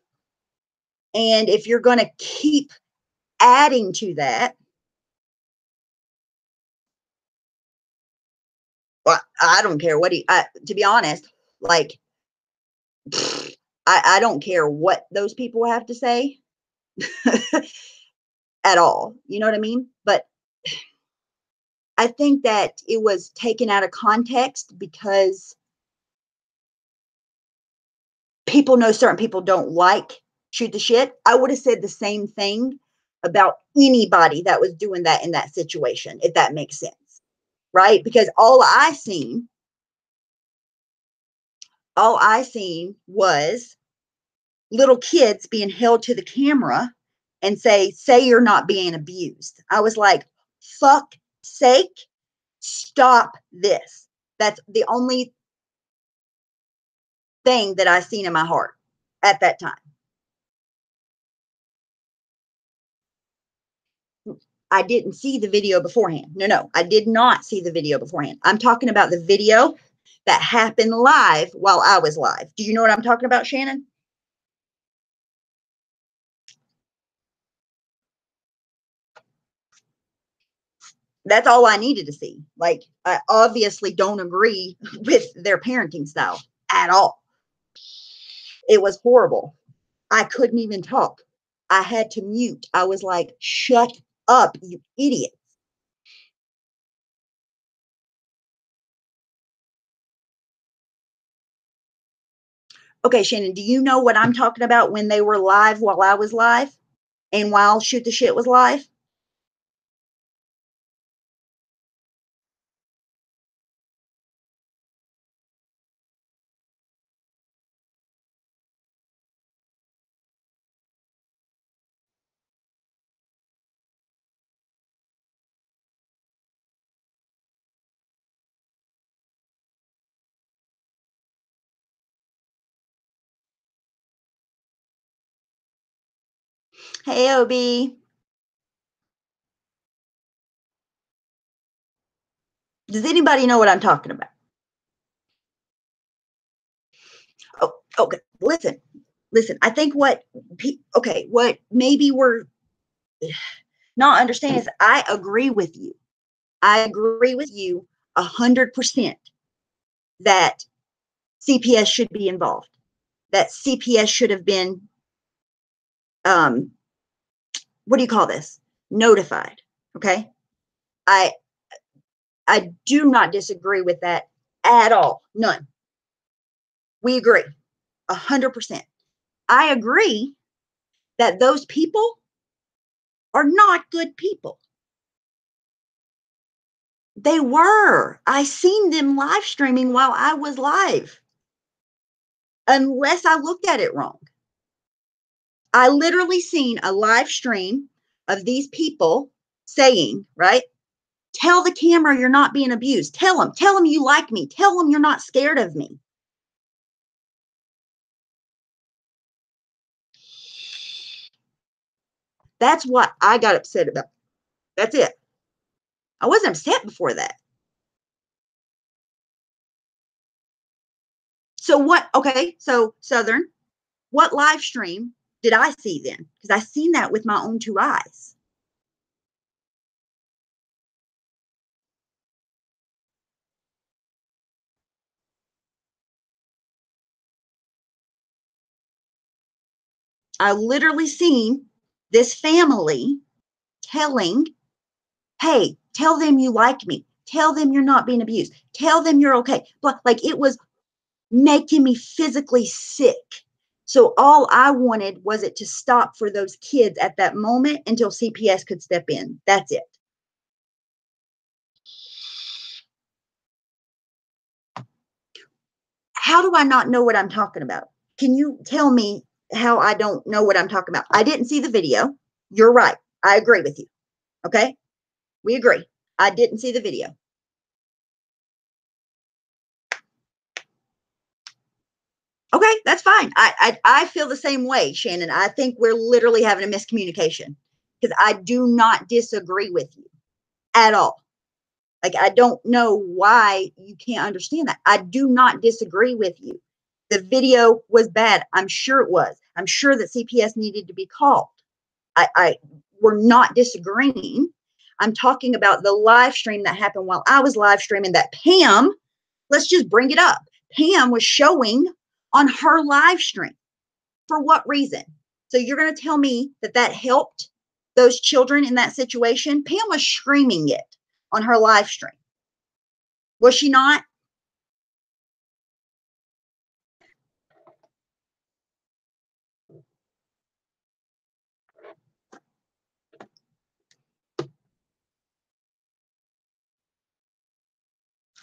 And if you're going to keep adding to that, well, I don't care what to be honest, like, I don't care what those people have to say at all. You know what I mean? But I think that it was taken out of context because people know certain people don't like shoot the shit. I would have said the same thing about anybody that was doing that in that situation, if that makes sense. Right? Because all I seen was little kids being held to the camera and say you're not being abused. I was like, fuck sake, stop this. That's the only thing that I seen in my heart at that time. I didn't see the video beforehand. No, I did not see the video beforehand. I'm talking about the video that happened live while I was live. Do you know what I'm talking about, Shannon? That's all I needed to see. Like, I obviously don't agree with their parenting style at all. It was horrible. I couldn't even talk. I had to mute. I was like, shut up, you idiot. Okay, Shannon, do you know what I'm talking about when they were live while I was live and while Shoot the Shit was live? Hey, OB. Does anybody know what I'm talking about? Oh, okay. Listen. I think what maybe we're not understanding is I agree with you. I agree with you 100% that CPS should be involved. That CPS should have been, what do you call this? Notified. Okay. I I do not disagree with that at all. None. We agree. 100%. I agree that those people are not good people. They were. I seen them live streaming while I was live. Unless I looked at it wrong. I literally seen a live stream of these people saying, right? Tell the camera you're not being abused. Tell them you like me. Tell them you're not scared of me. That's what I got upset about. That's it. I wasn't upset before that. So what? Okay, so Southern, what live stream did I see then? Because I seen that with my own two eyes. I literally seen this family telling, hey, tell them you like me. Tell them you're not being abused. Tell them you're okay. But like it was making me physically sick. So all I wanted was it to stop for those kids at that moment until CPS could step in. That's it. How do I not know what I'm talking about? Can you tell me how I don't know what I'm talking about? I didn't see the video. You're right. I agree with you. Okay. We agree. I didn't see the video. Okay, that's fine. I feel the same way, Shannon. I think we're literally having a miscommunication because I do not disagree with you at all. Like, I don't know why you can't understand that. I do not disagree with you. The video was bad. I'm sure it was. I'm sure that CPS needed to be called. We're not disagreeing. I'm talking about the live stream that happened while I was live streaming that Pam, let's just bring it up. Pam was showing on her live stream. For what reason? So you're going to tell me that that helped those children in that situation? Pam was screaming it on her live stream. Was she not?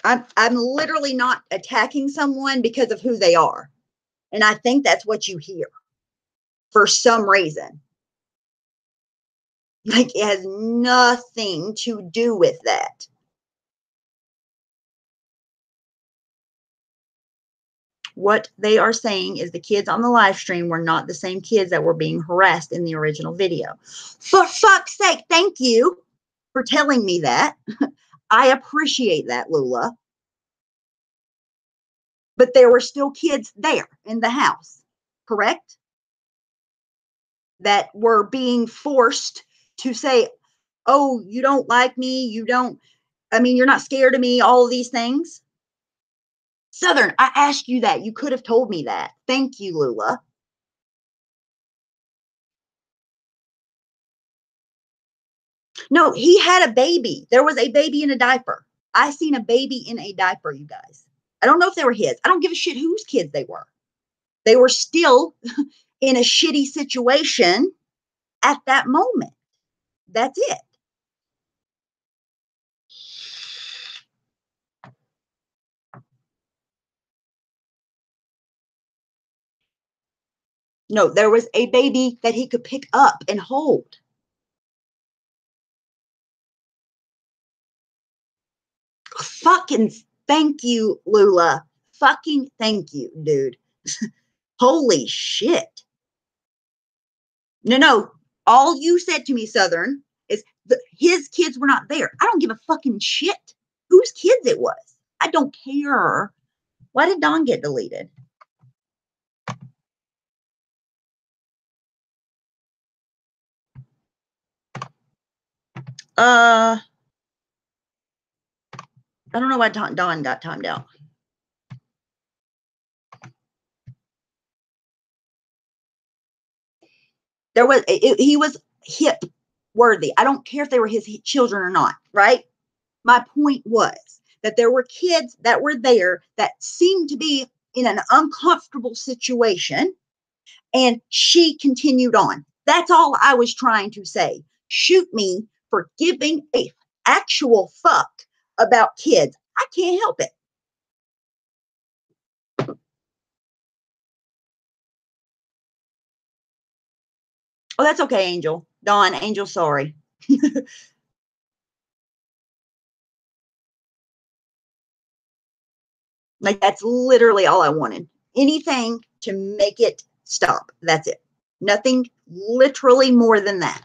I'm literally not attacking someone because of who they are. And I think that's what you hear for some reason. Like it has nothing to do with that. What they are saying is the kids on the live stream were not the same kids that were being harassed in the original video. For fuck's sake, thank you for telling me that. I appreciate that, Lula. But there were still kids there in the house, correct? That were being forced to say, oh, you don't like me. You're not scared of me, all of these things. Southern, I asked you that. You could have told me that. Thank you, Lula. No, he had a baby. There was a baby in a diaper. I seen a baby in a diaper, you guys. I don't know if they were his. I don't give a shit whose kids they were. They were still in a shitty situation at that moment. That's it. No, there was a baby that he could pick up and hold. Fucking thank you, Lula. Fucking thank you, dude. Holy shit. No. All you said to me, Southern, is his kids were not there. I don't give a fucking shit whose kids it was. I don't care. Why did Dawn get deleted? I don't know why Dawn got timed out. He was hip worthy. I don't care if they were his children or not, right? My point was that there were kids that were there that seemed to be in an uncomfortable situation, and she continued on. That's all I was trying to say. Shoot me for giving a actual fuck about kids. I can't help it. Oh, that's okay, Angel. Dawn, Angel, sorry. Like, that's literally all I wanted. Anything to make it stop. That's it. Nothing literally more than that.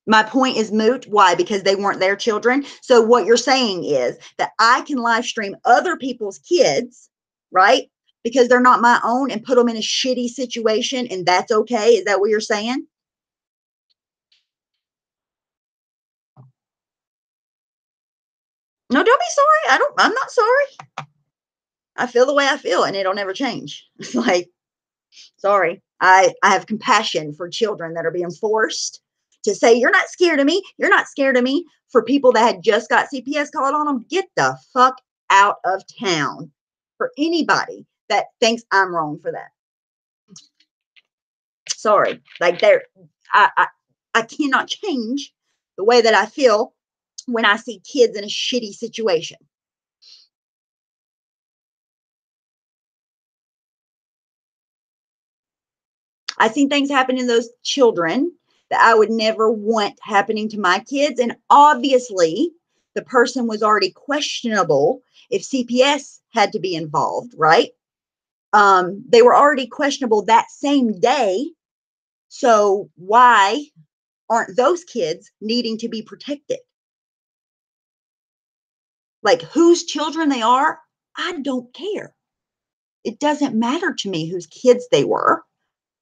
My point is moot. Why? Because they weren't their children. So what you're saying is that I can live stream other people's kids, right? Because they're not my own, and put them in a shitty situation, and that's okay. Is that what you're saying? No, don't be sorry. I'm not sorry. I feel the way I feel, and it'll never change. It's like, sorry. I have compassion for children that are being forced to say, you're not scared of me. You're not scared of me. For people that had just got CPS called on them, get the fuck out of town. For anybody that thinks I'm wrong for that. Sorry. Like, I cannot change the way that I feel when I see kids in a shitty situation. I've seen things happen in those children that I would never want happening to my kids. And obviously, the person was already questionable if CPS had to be involved, right? They were already questionable that same day. So why aren't those kids needing to be protected? Like, whose children they are, I don't care. It doesn't matter to me whose kids they were.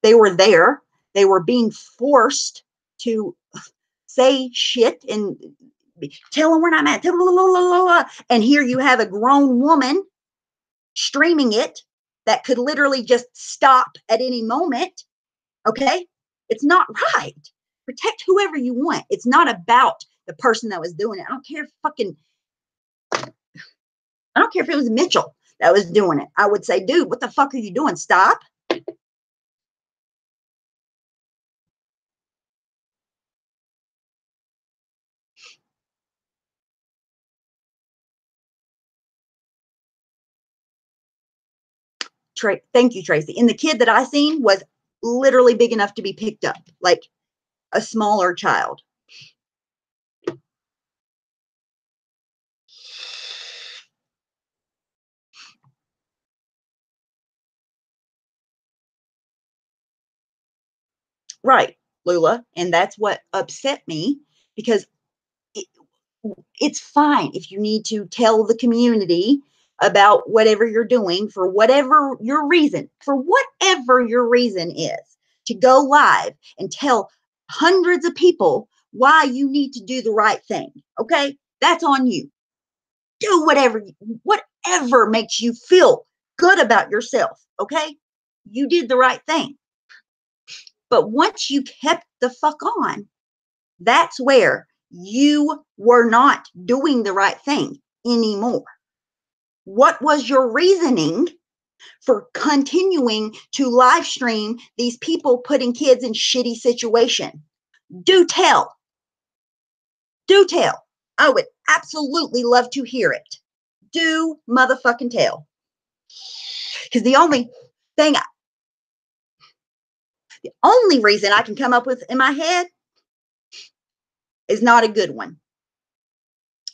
They were there. They were being forced to say shit and tell them where I'm at. And here you have a grown woman streaming it that could literally just stop at any moment. Okay? It's not right. Protect whoever you want. It's not about the person that was doing it. I don't care if it was Mitchell that was doing it. I would say, dude, what the fuck are you doing? Stop. Thank you, Tracy. And the kid that I seen was literally big enough to be picked up, like a smaller child. Right, Lula. And that's what upset me, because it, it's fine if you need to tell the community about whatever you're doing for whatever your reason is, to go live and tell hundreds of people why you need to do the right thing. Okay, that's on you. Do whatever makes you feel good about yourself. Okay, you did the right thing. But once you kept the fuck on, that's where you were not doing the right thing anymore. What was your reasoning for continuing to live stream these people putting kids in shitty situation? Do tell. Do tell. I would absolutely love to hear it. Do motherfucking tell. Because the only reason I can come up with in my head is not a good one.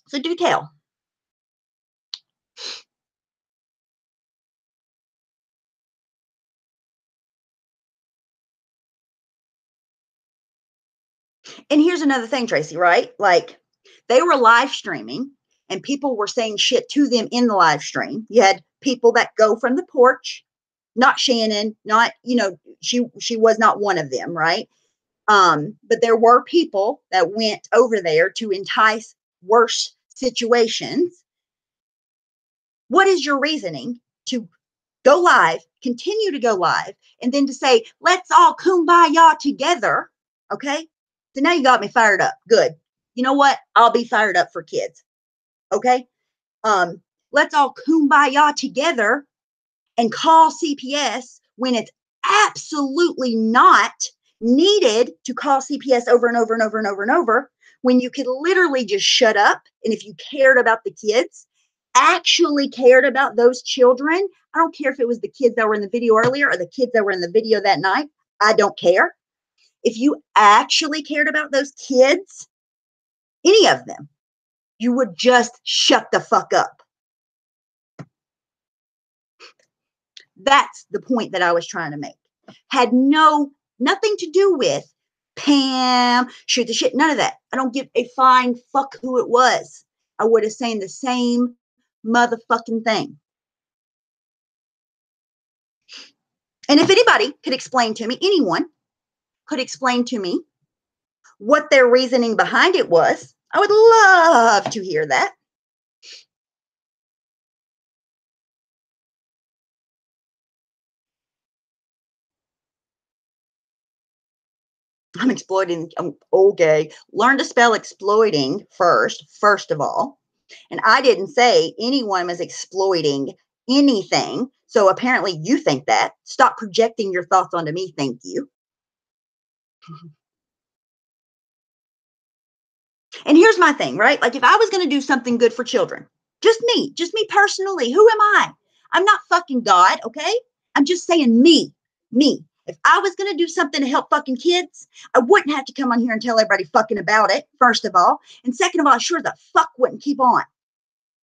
So do tell. And here's another thing, Tracy, right? Like, they were live streaming and people were saying shit to them in the live stream. You had people that go from the porch, not Shannon, not, she was not one of them, right? But there were people that went over there to entice worse situations. What is your reasoning to go live, continue to go live, and then to say, let's all kumbaya together? Okay. So now you got me fired up. Good. You know what? I'll be fired up for kids. Okay. Let's all kumbaya together and call CPS when it's absolutely not needed to call CPS over and over and over and over and over, when you could literally just shut up. And if you cared about the kids, actually cared about those children, I don't care if it was the kids that were in the video earlier or the kids that were in the video that night, I don't care. If you actually cared about those kids, any of them, you would just shut the fuck up. That's the point that I was trying to make. Had nothing to do with Pam, shoot the shit, none of that. I don't give a flying fuck who it was. I would have said the same motherfucking thing. And if anybody could explain to me, anyone could explain to me what their reasoning behind it was, I would love to hear that. I'm exploiting. Okay. Learn to spell exploiting first of all. And I didn't say anyone was exploiting anything. So apparently you think that. Stop projecting your thoughts onto me. Thank you. And here's my thing, right? Like if I was going to do something good for children, just me personally, who am I? I'm not fucking God, okay? I'm just saying me. If I was going to do something to help fucking kids, I wouldn't have to come on here and tell everybody fucking about it, first of all. And second of all, sure the fuck wouldn't keep on.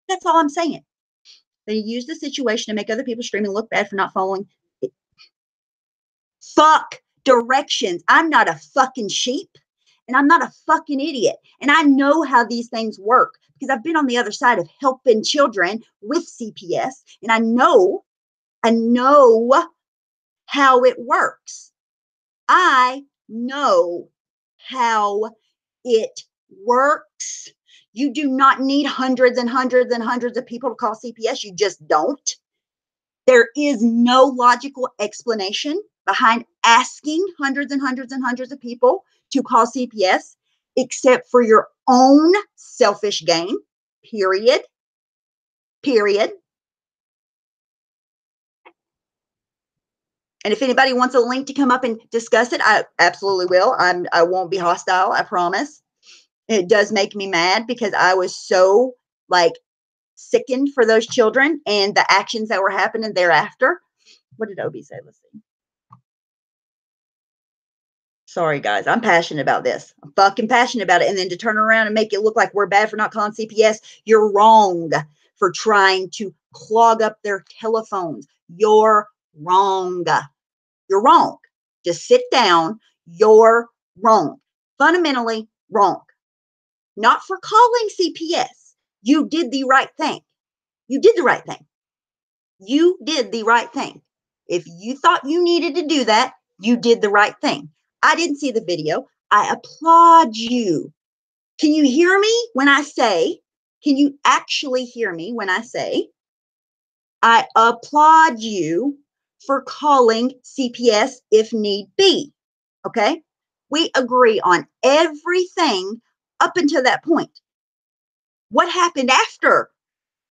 That's all I'm saying. They use the situation to make other people streaming look bad for not following it. Fuck directions. I'm not a fucking sheep and I'm not a fucking idiot. And I know how these things work because I've been on the other side of helping children with CPS and I know how it works. I know how it works. You do not need hundreds and hundreds and hundreds of people to call CPS. You just don't. There is no logical explanation behind asking hundreds and hundreds and hundreds of people to call CPS except for your own selfish gain, period. And if anybody wants a link to come up and discuss it, I absolutely will. I won't be hostile, I promise. It does make me mad because I was so like sickened for those children and the actions that were happening thereafter. What did Obi say? Let's see. Sorry, guys. I'm passionate about this. I'm fucking passionate about it. And then to turn around and make it look like we're bad for not calling CPS, you're wrong for trying to clog up their telephones. You're wrong. You're wrong. Just sit down. You're wrong. Fundamentally wrong. Not for calling CPS. You did the right thing. You did the right thing. You did the right thing. If you thought you needed to do that, you did the right thing. I didn't see the video. I applaud you. Can you hear me when I say, can you actually hear me when I say, I applaud you for calling CPS if need be? Okay? We agree on everything up until that point. What happened after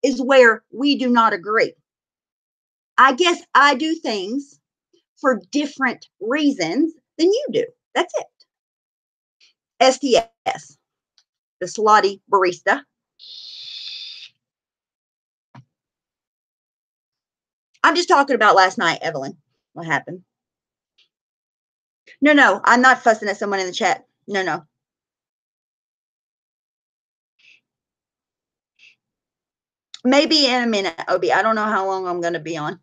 is where we do not agree. I guess I do things for different reasons than you do. That's it. STS, the slotty barista. I'm just talking about last night, Evelyn. What happened? No, I'm not fussing at someone in the chat. No. Maybe in a minute, Obi. I don't know how long I'm going to be on.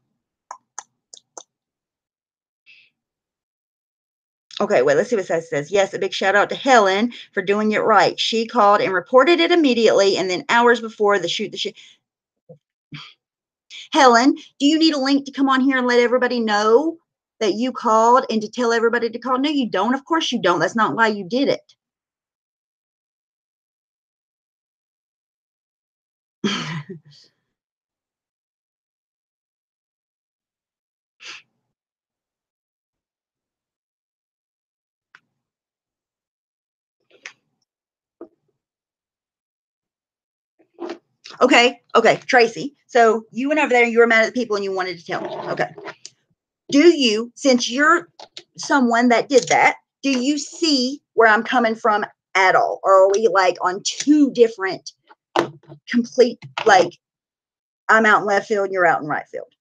Okay, wait, let's see what that says. Yes, a big shout out to Helen for doing it right. She called and reported it immediately, and then hours before the shoot. Helen, do you need a link to come on here and let everybody know that you called and to tell everybody to call? No, you don't. Of course you don't. That's not why you did it. Okay. Okay. Tracy. So you went over there, you were mad at the people and you wanted to tell me. Okay. Do you, since you're someone that did that, do you see where I'm coming from at all? Or are we like on two different complete, like I'm out in left field and you're out in right field?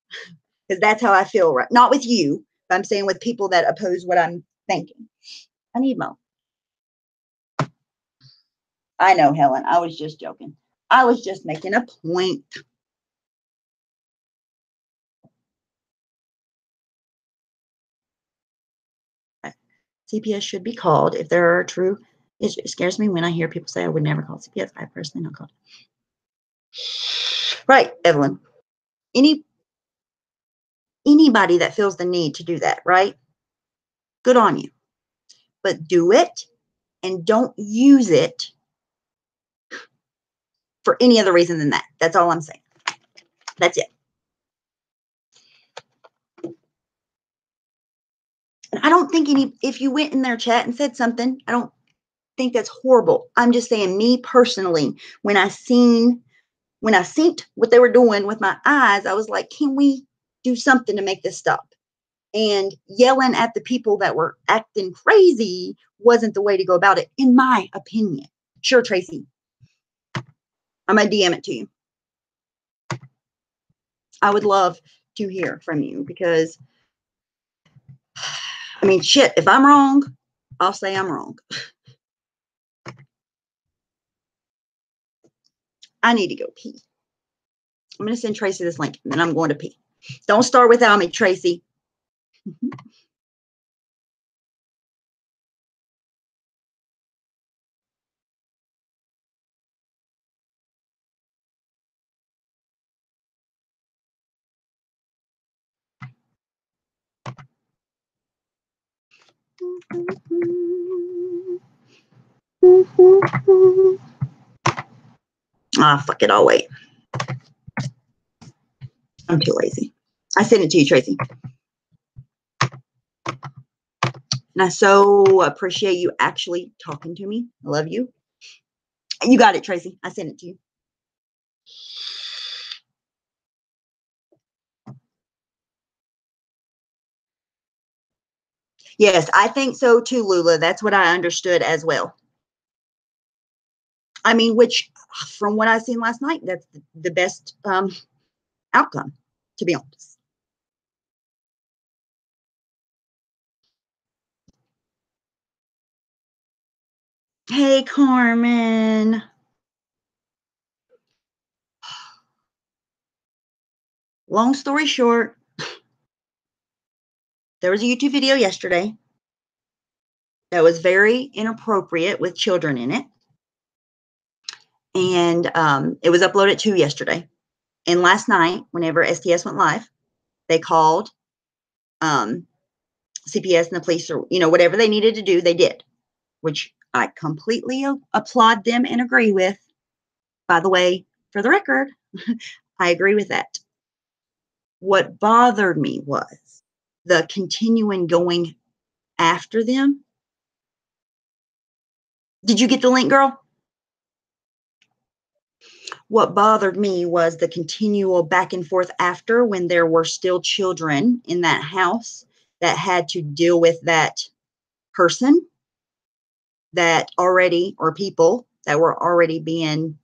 Because that's how I feel, right? Not with you, but I'm saying with people that oppose what I'm thinking. I need Mo. I know, Helen. I was just joking. I was just making a point. CPS should be called if there are true. It scares me when I hear people say I would never call CPS. I personally not called. Right, Evelyn. Anybody that feels the need to do that, right? Good on you. But do it and don't use it for any other reason than that. That's all I'm saying. That's it. And I don't think if you went in their chat and said something, I don't think that's horrible. I'm just saying, me personally, when I seen what they were doing with my eyes, I was like, can we do something to make this stop? And yelling at the people that were acting crazy wasn't the way to go about it, in my opinion. Sure, Tracy. I'm going to DM it to you. I would love to hear from you because, I mean, shit, if I'm wrong, I'll say I'm wrong. I need to go pee. I'm going to send Tracy this link, and then I'm going to pee. Don't start without me, Tracy. Ah, fuck it. I'll wait. I'm too lazy. I sent it to you, Tracy. And I so appreciate you actually talking to me. I love you. You got it, Tracy. I sent it to you. Yes, I think so too, Lula. That's what I understood as well. I mean, which from what I seen last night, that's the best outcome, to be honest. Hey, Carmen. Long story short, there was a YouTube video yesterday that was very inappropriate with children in it. And it was uploaded to yesterday. And last night, whenever STS went live, they called CPS and the police, or whatever they needed to do, they did, which I completely applaud them and agree with. By the way, for the record, I agree with that. What bothered me was the continuing going after them. Did you get the link, girl? What bothered me was the continual back and forth after, when there were still children in that house that had to deal with that person that already, or people that were already being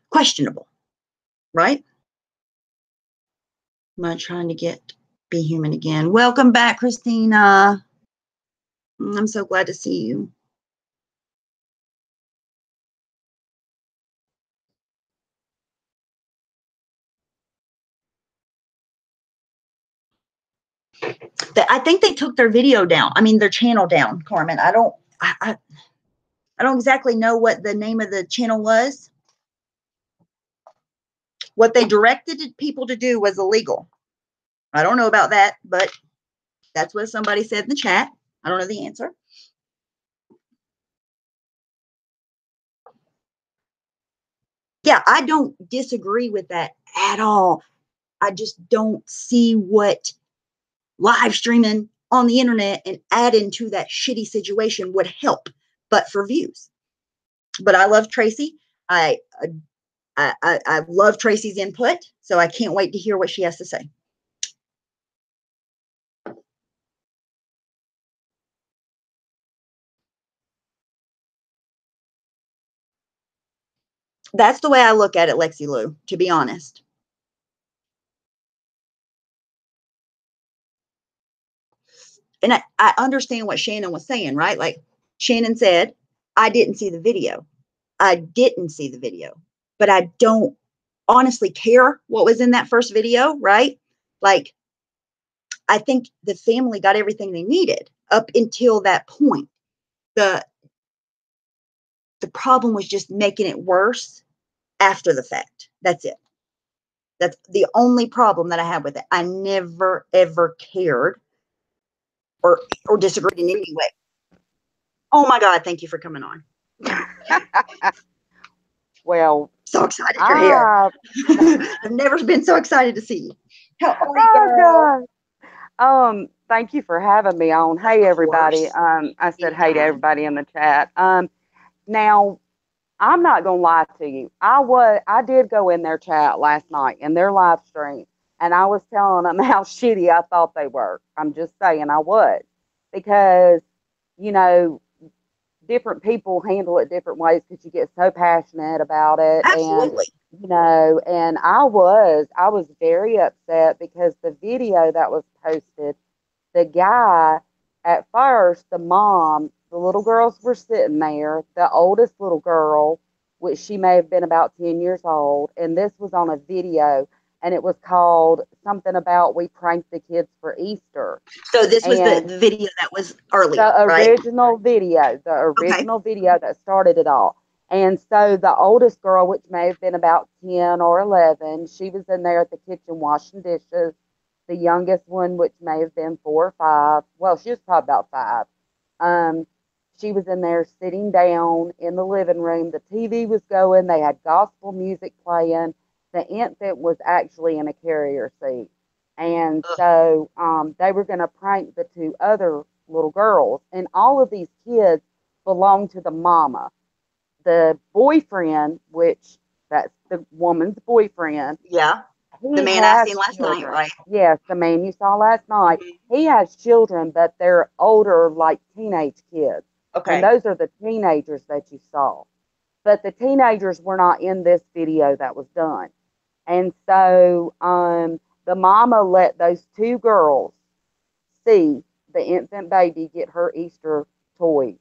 questionable, right? I'm not trying to be human again. Welcome back, Christina. I'm so glad to see you. I think they took their video down. I mean, their channel down, Carmen. I don't exactly know what the name of the channel was. What they directed people to do was illegal. I don't know about that, but that's what somebody said in the chat. I don't know the answer. Yeah, I don't disagree with that at all. I just don't see what live streaming on the internet and adding to that shitty situation would help, but for views. But I love Tracy. I, I love Tracy's input, so I can't wait to hear what she has to say. That's the way I look at it, Lexi Lou, to be honest. And I understand what Shannon was saying, right? Like Shannon said, I didn't see the video. I didn't see the video, but I don't honestly care what was in that first video, right? Like, I think the family got everything they needed up until that point. The problem was just making it worse after the fact. That's it. That's the only problem that I have with it. I never ever cared or disagreed in any way. Oh my God, thank you for coming on. Well, so excited you're here. I've never been so excited to see you. Oh God. Thank you for having me on. Hey everybody. I said hey to everybody in the chat. Now I'm not gonna lie to you. I did go in their chat last night in their live stream, and I was telling them how shitty I thought they were. I'm just saying I was, because you know different people handle it different ways because you get so passionate about it. Absolutely. And and I was very upset because the video that was posted, the guy, at first, the mom, the little girls were sitting there, the oldest little girl, which she may have been about 10 years old, and this was on a video, and it was called something about we pranked the kids for Easter. So this was the video that was earlier, the right? original video, video that started it all. And so the oldest girl, which may have been about 10 or 11, she was in there at the kitchen washing dishes. The youngest one, which may have been 4 or 5, well, she was probably about 5. She was in there sitting down in the living room. The TV was going. They had gospel music playing. The infant was actually in a carrier seat. And so they were going to prank the 2 other little girls. And all of these kids belong to the mama. The boyfriend, which that's the woman's boyfriend. Yeah. The man I seen last night, right? Yes, the man you saw last night. Mm-hmm. He has children, but they're older, like teenage kids. Okay. And those are the teenagers that you saw. But the teenagers were not in this video that was done. And so the mama let those 2 girls see the infant baby get her Easter toys.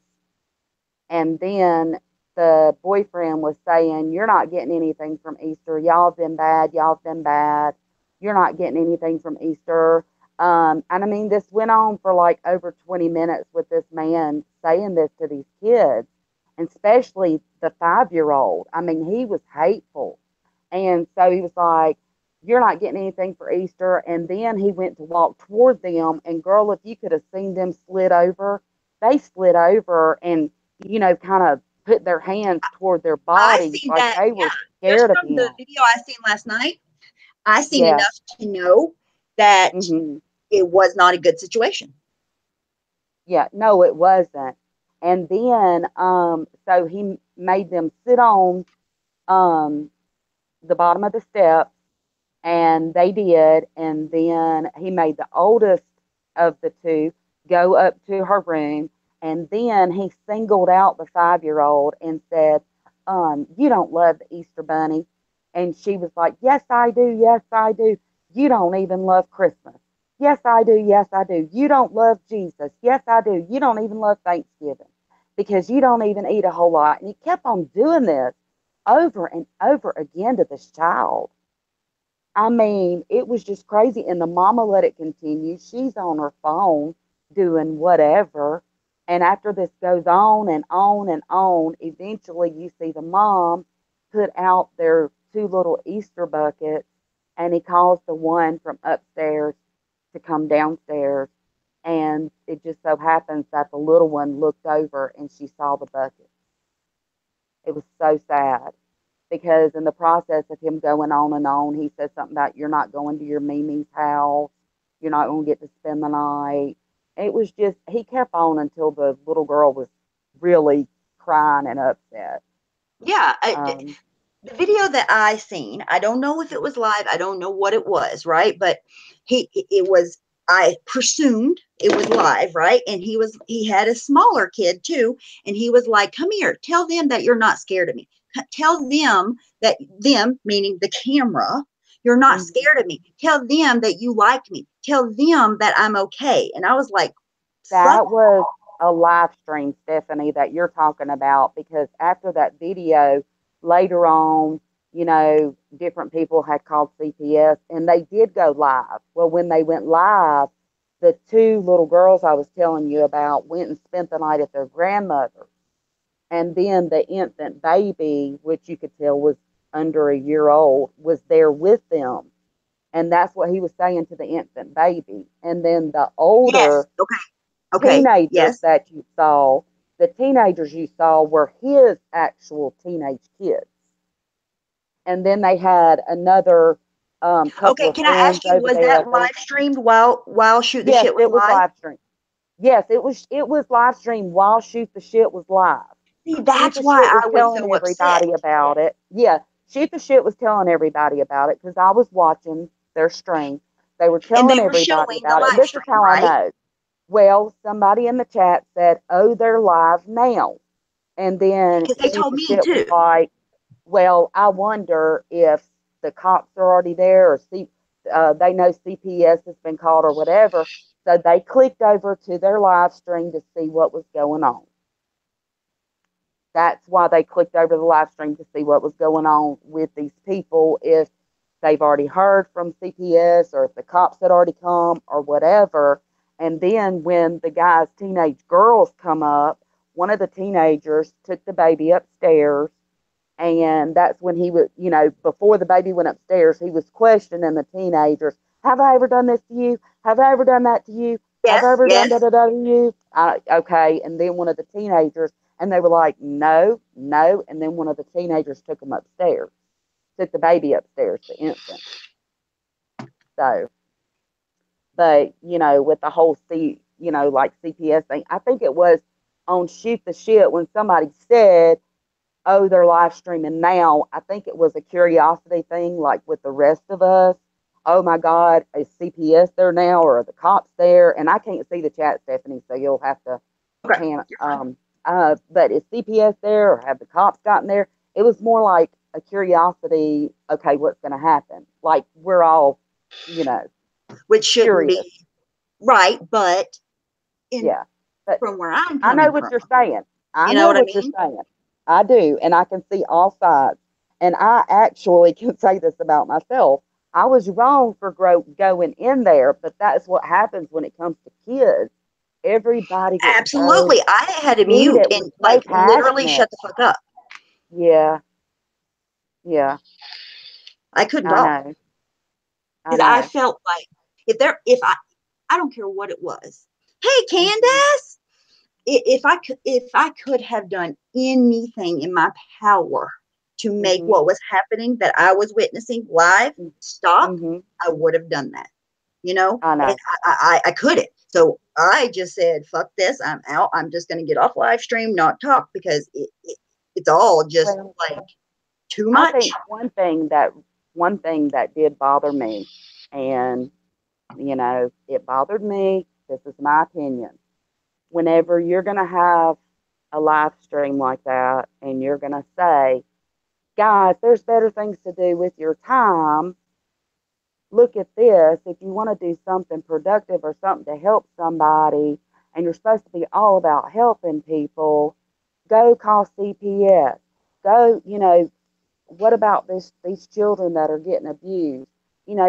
And then the boyfriend was saying, you're not getting anything from Easter. Y'all have been bad. Y'all have been bad. You're not getting anything from Easter. And I mean, this went on for like over 20 minutes with this man saying this to these kids, and especially the 5-year-old. I mean, he was hateful. And so he was like, you're not getting anything for Easter. And then he went to walk toward them. And girl, if you could have seen them slid over, they slid over and, kind of put their hands toward their bodies like that, they were scared of him. The video I seen last night, I seen enough to know that it was not a good situation. Yeah, no, it wasn't. And then, so he made them sit on the bottom of the steps, and they did. And then he made the oldest of the 2 go up to her room, and then he singled out the 5-year-old and said, you don't love the Easter bunny. And she was like, yes, I do. Yes, I do. You don't even love Christmas. Yes, I do. Yes, I do. You don't love Jesus. Yes, I do. You don't even love Thanksgiving because you don't even eat a whole lot. And he kept on doing this over and over again to this child. I mean, it was just crazy. And the mama let it continue. She's on her phone doing whatever. And after this goes on and on and on, eventually you see the mom put out their 2 little Easter buckets, and he calls the one from upstairs to come downstairs. And it just so happens that the little one looked over and she saw the bucket. It was so sad, because in the process of him going on and on, he said something about, you're not going to your Mimi's house. You're not going to get to spend the night. It was just, he kept on until the little girl was really crying and upset. Yeah. Um, The video that I seen, I don't know if it was live. I don't know what it was, right? But it was, I presumed it was live, right? And he had a smaller kid too. And he was like, come here, tell them that you're not scared of me. Tell them that, them, meaning the camera, you're not mhm. scared of me. Tell them that you like me. Tell them that I'm okay. And I was like, fuck. That was a live stream, Stephanie, that you're talking about, because after that video, later on, different people had called CPS and they did go live. Well, when they went live, the two little girls I was telling you about went and spent the night at their grandmother. And then the infant baby, which you could tell was under a year old, was there with them. And that's what he was saying to the infant baby. And then the Yes. older Okay. Okay. teenagers Yes. that you saw, the teenagers you saw were his actual teenage kids. And then they had another couple Okay. of Can I friends ask you, over was there. that live streamed while Shoot the Yes, Shit was it was live? live streamed. Yes, it was live streamed while Shoot the Shit was live. See, Shoot that's the why Shit was I was telling so upset. everybody about it. Yeah, Shoot the Shit was telling everybody about it because I was watching their stream. They were And telling they were everybody showing the about it. And live this is stream, how I right? know. Well, somebody in the chat said, "Oh, they're live now." And then Because they Shoot told the me Shit was too. like, "Well, I wonder if the cops are already there, or they know CPS has been called or whatever." So they clicked over to their live stream to see what was going on. That's why they clicked over the live stream to see what was going on with these people, if they've already heard from CPS or if the cops had already come or whatever. And then when the guy's teenage girls come up, one of the teenagers took the baby upstairs. And that's when he was, before the baby went upstairs, he was questioning the teenagers. Have I ever done this to you? Have I ever done that to you? Have I Yes, ever done da yes. da da to you? Okay. And then one of the teenagers, and they were like, no, no. And then one of the teenagers took him upstairs, took the baby upstairs, the infant. So, but, with the whole like CPS thing, I think it was on Shoot the Shit when somebody said, oh, they're live streaming now. I think it was a curiosity thing, like with the rest of us. Oh my God, is CPS there now, or are the cops there? And I can't see the chat, Stephanie, so you'll have to Okay. pan. But is CPS there, or have the cops gotten there? It was more like a curiosity. Okay, what's going to happen? Like we're all, you know, Which shouldn't curious. be right, but in Yeah. But from where I'm I know coming what from, you're saying. I you know know what I what you're mean? saying. I do. And I can see all sides. And I actually can say this about myself. I was wrong for going in there, but that's what happens when it comes to kids. Everybody gets so Absolutely. I had to mute heated, was and so like literally passionate. shut the fuck up. Yeah, yeah, I couldn't I talk know. I because I know. felt like if I don't care what it was. Hey, Hmm. Candace, if I could have done anything in my power to make Hmm. what was happening that I was witnessing live stop, Hmm. I would have done that. You know, I and know. I couldn't. So I just said, "Fuck this! I'm out. I'm just going to get off live stream, not talk because it's all just Well, like too I much." think one thing that did bother me, and it bothered me. This is my opinion. Whenever you're going to have a live stream like that and you're going to say, guys, there's better things to do with your time. Look at this. If you want to do something productive or something to help somebody, and you're supposed to be all about helping people, go call CPS. Go, what about these children that are getting abused?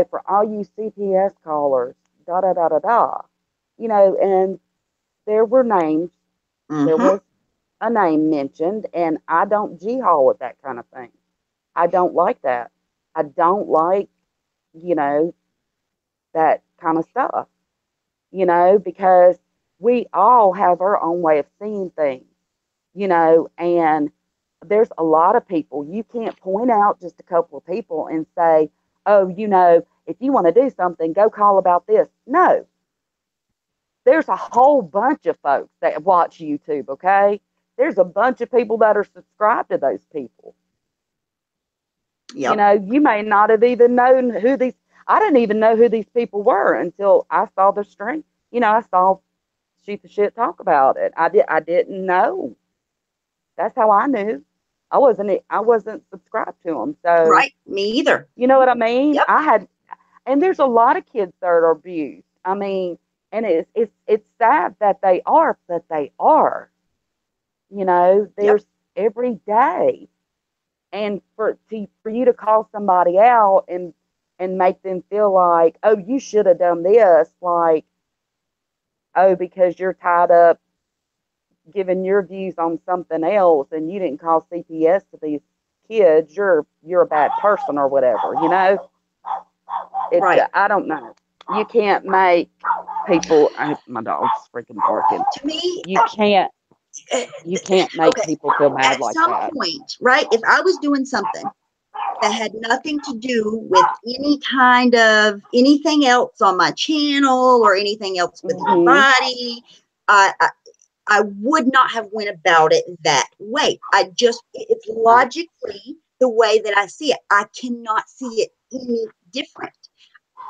For all you CPS callers, da da da da da. And there were names. There Mm-hmm. was a name mentioned, and I don't g-haul with that kind of thing. I don't like that. I don't like, you know, that kind of stuff, because we all have our own way of seeing things, and there's a lot of people. You can't point out just a couple of people and say, oh, if you want to do something, go call about this. No, there's a whole bunch of folks that watch YouTube, okay? there's a bunch of people that are subscribed to those people. You Yep. know, you may not have even known who these, I didn't even know who these people were until I saw the stream. You know, I saw Shoot the Shit talk about it. I didn't know. That's how I knew. I wasn't subscribed to them. So, Right. Me either. you know what I mean? Yep. And there's a lot of kids that are abused. I mean, and it's sad that they are, but they are. You know, Yep. there's every day, and for you to call somebody out and make them feel like, oh, you should have done this, like, oh, because you're tied up giving your views on something else and you didn't call CPS to these kids, you're a bad person or whatever, you know? Right. I don't know. You can't make people, my dog's freaking barking. To me, You can't you can't make okay, people feel bad at like some that. point, right? If I was doing something that had nothing to do with any kind of anything else on my channel or anything else with anybody, I I would not have went about it that way. It's logically the way that I see it. I cannot see it any different.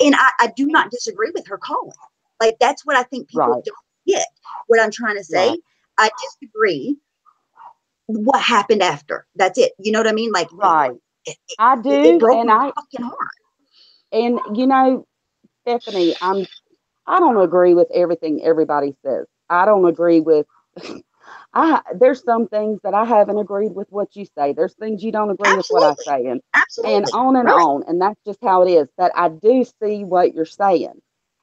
And I do not disagree with her calling. Like, that's what I think people Right. don't get. What I'm trying to say, Right. I disagree what happened after. That's it. You know what I mean? Like, Right. I it do, broke and my fucking heart. you know, Stephanie, I don't agree with everything everybody says. I don't agree with there's some things that I haven't agreed with what you say. There's things you don't agree with what I Absolutely. say, and Absolutely. on and Right. on. And that's just how it is. But I do see what you're saying.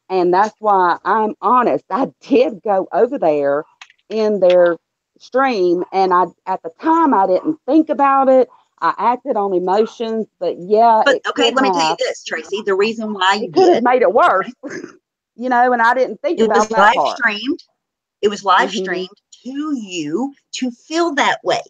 And that's why I'm honest. I did go over there in their stream, and at the time I didn't think about it. I acted on emotions, but yeah, But okay, let me tell you have this, Tracy. The reason why you it could have did, made it worse, okay, you know, and I didn't think it was about that live part. streamed. It was live Hmm. streamed to you to feel that way.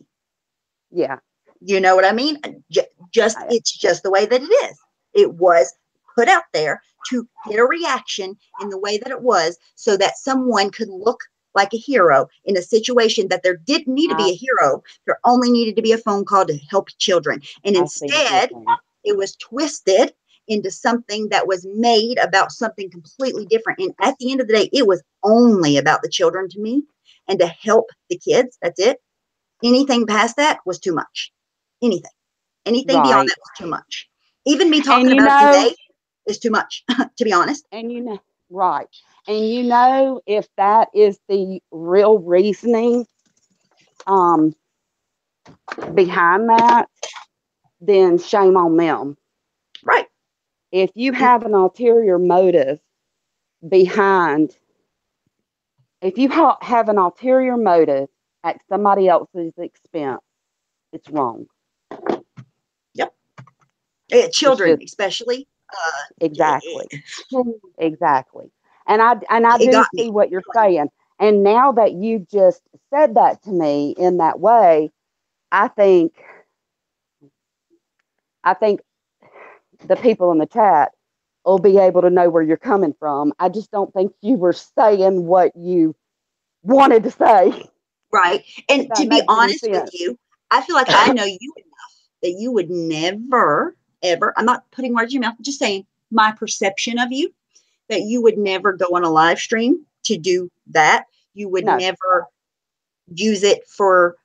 Yeah. You know what I mean? It's just the way that it is. It was put out there to get a reaction in the way that it was, so that someone could look like a hero in a situation that there didn't need to be I, a hero. There only needed to be a phone call to help children. And I see what you're instead, saying. it was twisted into something that was made about something completely different. And at the end of the day, it was only about the children to me and to help the kids. That's it. Anything past that was too much. Anything. Anything beyond Right. that was too much. Even me And talking about it today is too much, to be honest. right. And if that is the real reasoning um behind that, then shame on them. Right. If you have an ulterior motive behind, if you have an ulterior motive at somebody else's expense, it's wrong. Yep. It's Children, just especially. exactly. Uh, Exactly. And I it do got see me. what you're saying. And now that you just said that to me in that way, I think I think the people in the chat will be able to know where you're coming from. I just don't think you were saying what you wanted to say, Right. if And that to be makes any honest with sense. you, I feel like I know you enough that you would never, ever, I'm not putting words in your mouth, I'm just saying my perception of you, that you would never go on a live stream to do that. You would No, never use it for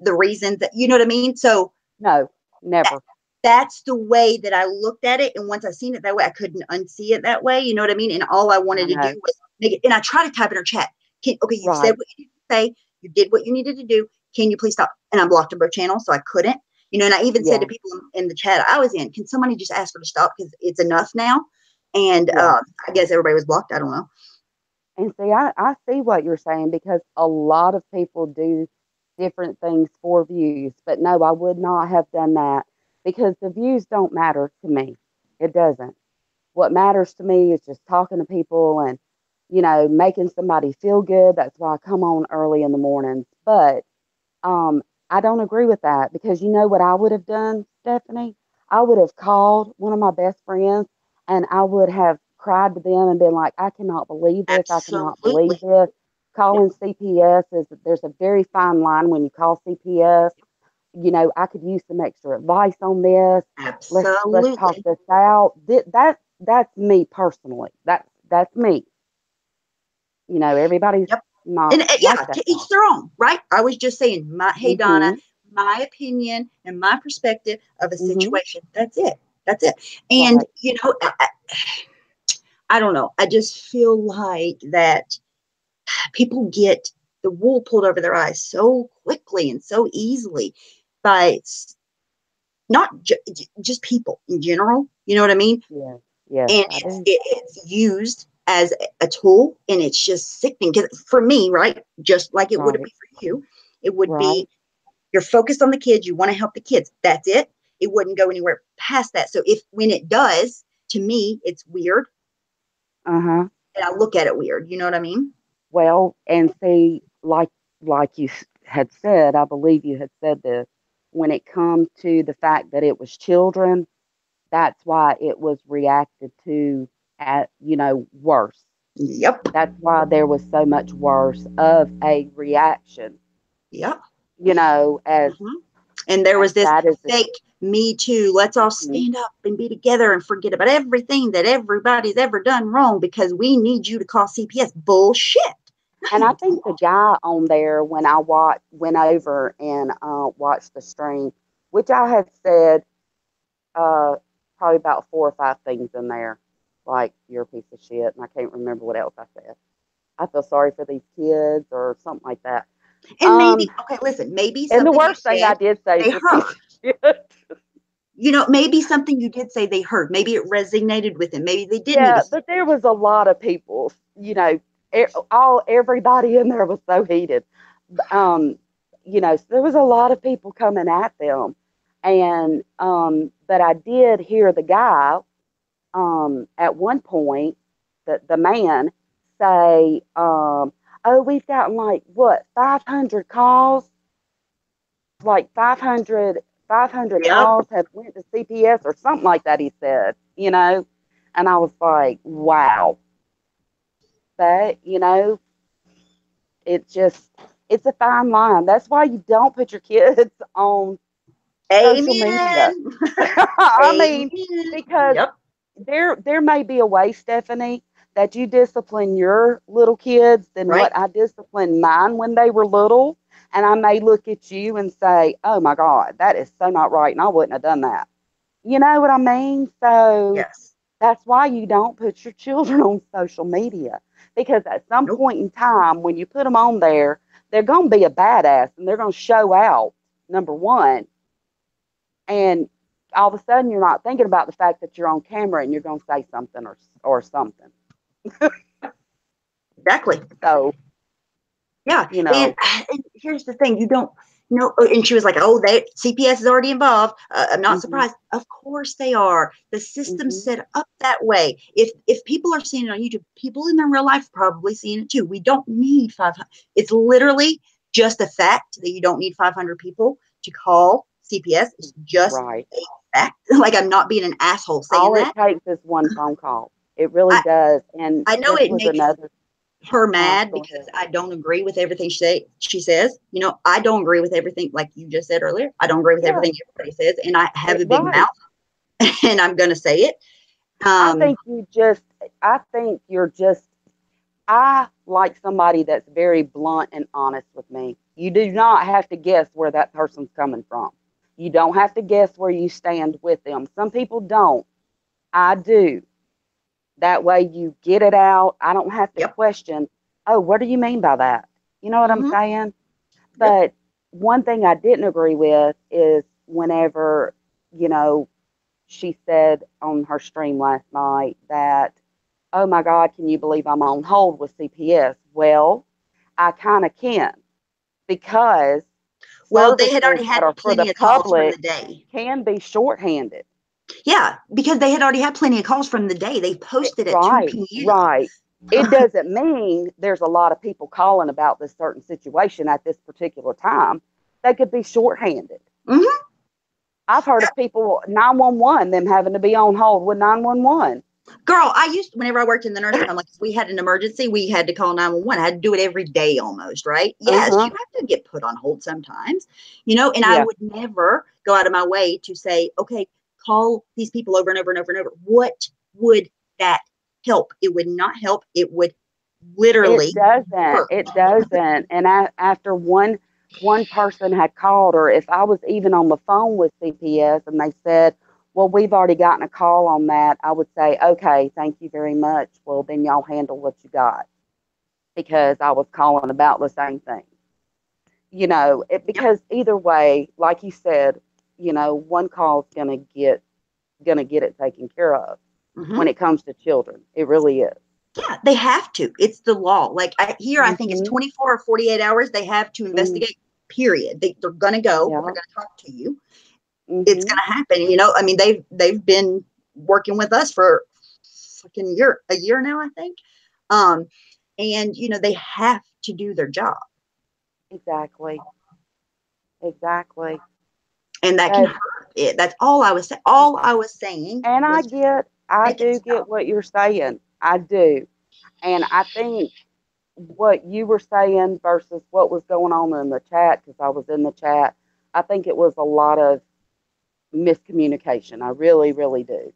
the reasons that, you know what I mean? So no, that, never. that's the way that I looked at it. And once I seen it that way, I couldn't unsee it that way. You know what I mean? And all I I wanted to do know. was make it. And I try to type in her chat. Okay, you said Right. what you needed to say. You did what you needed to do. Can you please stop? And I blocked her both channels, so I couldn't. You know, and I even said to Yeah. people in the chat I was in, can somebody just ask her to stop because it's enough now? And Yeah. I guess everybody was blocked. I don't know. And see, I see what you're saying, because a lot of people do different things for views. But no, I would not have done that, because the views don't matter to me. It doesn't. What matters to me is just talking to people and, making somebody feel good. That's why I come on early in the mornings. But I don't agree with that, because you know what I would have done, Stephanie? I would have called one of my best friends, and I would have cried to them and been like, I cannot believe this. I cannot believe Absolutely. this. calling CPS is there's a very fine line when you call CPS. I could use some extra advice on this. Let's talk Absolutely. this out. That's me personally. That's me. Everybody's Yep. not And like yeah, that to each though. their own, right? I was just saying, hey Donna, Mhm. my opinion and my perspective of a Mhm. situation. That's it. That's it. And Right. I don't know. I just feel like that people get the wool pulled over their eyes so quickly and so easily by not just people in general. You know what I mean? Yes. Yes, And I do. it's used as a tool, and it's just sickening. Because for me, right, just like it would Right. be for you, it would Right. be you're focused on the kids, you want to help the kids. That's it. It wouldn't go anywhere past that. So if when it does, to me, it's weird, Uh-huh. and I look at it weird. You know what I mean? Well, and see, like you had said, I believe you had said this, when it comes to the fact that it was children, that's why it was reacted to at, worse. Yep. That's why there was so much worse of a reaction, Yep. as Hmm. And there was this bad as it. fake me too. Let's all Mhm. stand up and be together and forget about everything that everybody's ever done wrong because we need you to call CPS. Bullshit. No, And I you think don't. the guy on there, when I went over and watched the stream, which I had said uh, probably about 4 or 5 things in there, like you're a piece of shit, and I can't remember what else I said. I feel sorry for these kids or something like that. And maybe, Um, okay, listen, maybe and the something you worst thing I said did say is they you're a piece heard. of shit. Maybe something you did say they heard. Maybe it resonated with them. Maybe they did need Yeah, to. but there was a lot of people. Everybody in there was so heated. Um, so there was a lot of people coming at them, and but I did hear the guy at one point, the man say, "Oh, we've gotten like what 500 calls, like 500 Yep. calls have went to CPS or something like that." He said, and I was like, "Wow." But it just it's a fine line. That's why you don't put your kids on social media. Amen. I mean, Amen. because Yep. there may be a way, Stephanie, that you discipline your little kids than Right. what I disciplined mine when they were little. And I may look at you and say, "Oh my God, that is so not right," and I wouldn't have done that. You know what I mean? So Yes. that's why you don't put your children on social media, because at some Nope. point in time, when you put them on there, they're going to be a badass and they're going to show out, number one. And all of a sudden, you're not thinking about the fact that you're on camera and you're going to say something or something. Exactly. So, Yeah. you And, know, and here's the thing, you don't know. And she was like, oh, CPS is already involved. I'm not hmm surprised. Of course they are. The system's hmm set up that way. If people are seeing it on YouTube, people in their real life probably seeing it too. We don't need 500. It's literally just a fact that you don't need 500 people to call CPS. It's just right. a fact. Like, I'm not being an asshole saying All it that. takes is one phone call. It really I, does. And I know this it was makes another, her mad go because ahead. I don't agree with everything she says. I don't agree with everything, like you just said earlier. I don't agree with Yeah, everything everybody says, and I have a big right. mouth, and I'm going to say it. I Um, think I think you're just, I like somebody that's very blunt and honest with me. You do not have to guess where that person's coming from. You don't have to guess where you stand with them. Some people don't. I do. That way you get it out. I don't have to yep. question, "Oh, what do you mean by that?" You know what I'm Mm-hmm. saying? Yep. But one thing I didn't agree with is whenever, you know, she said on her stream last night that, "Oh my God, can you believe I'm on hold with CPS?" Well, I kind of can, because Well, they had services already that had are for the plenty of calls from public the day. can be shorthanded. Yeah, because they had already had plenty of calls from the day. They posted at Right, 2 p.m. right. It doesn't mean there's a lot of people calling about this certain situation at this particular time. They could be shorthanded. Mm-hmm. I've heard of people 911 them having to be on hold with 911. Girl, whenever I worked in the nursing home, like if we had an emergency, we had to call 911. I had to do it every day almost, right? Yes, you have to get put on hold sometimes, and I would never go out of my way to say, okay, call these people over and over and over and over. What would that help? It would not help. It would literally It doesn't. hurt. It doesn't. And after one person had called, or if I was even on the phone with CPS and they said, well, we've already gotten a call on that, I would say, okay, thank you very much. Well, then y'all handle what you got, because I was calling about the same thing. Because either way, like you said, one call is gonna get it taken care of when it comes to children. It really is. Yeah, they have to. It's the law. Like I think it's 24 or 48 hours. They have to investigate, period. They're going to go. They're going to talk to you. It's going to happen. I mean, they've been working with us for a year now, I think. And, they have to do their job. Exactly. And that can hurt it. That's all I was saying. All I was saying. And I do get what you're saying. I do. And I think what you were saying versus what was going on in the chat, because I was in the chat, I think it was a lot of miscommunication. I really, really do.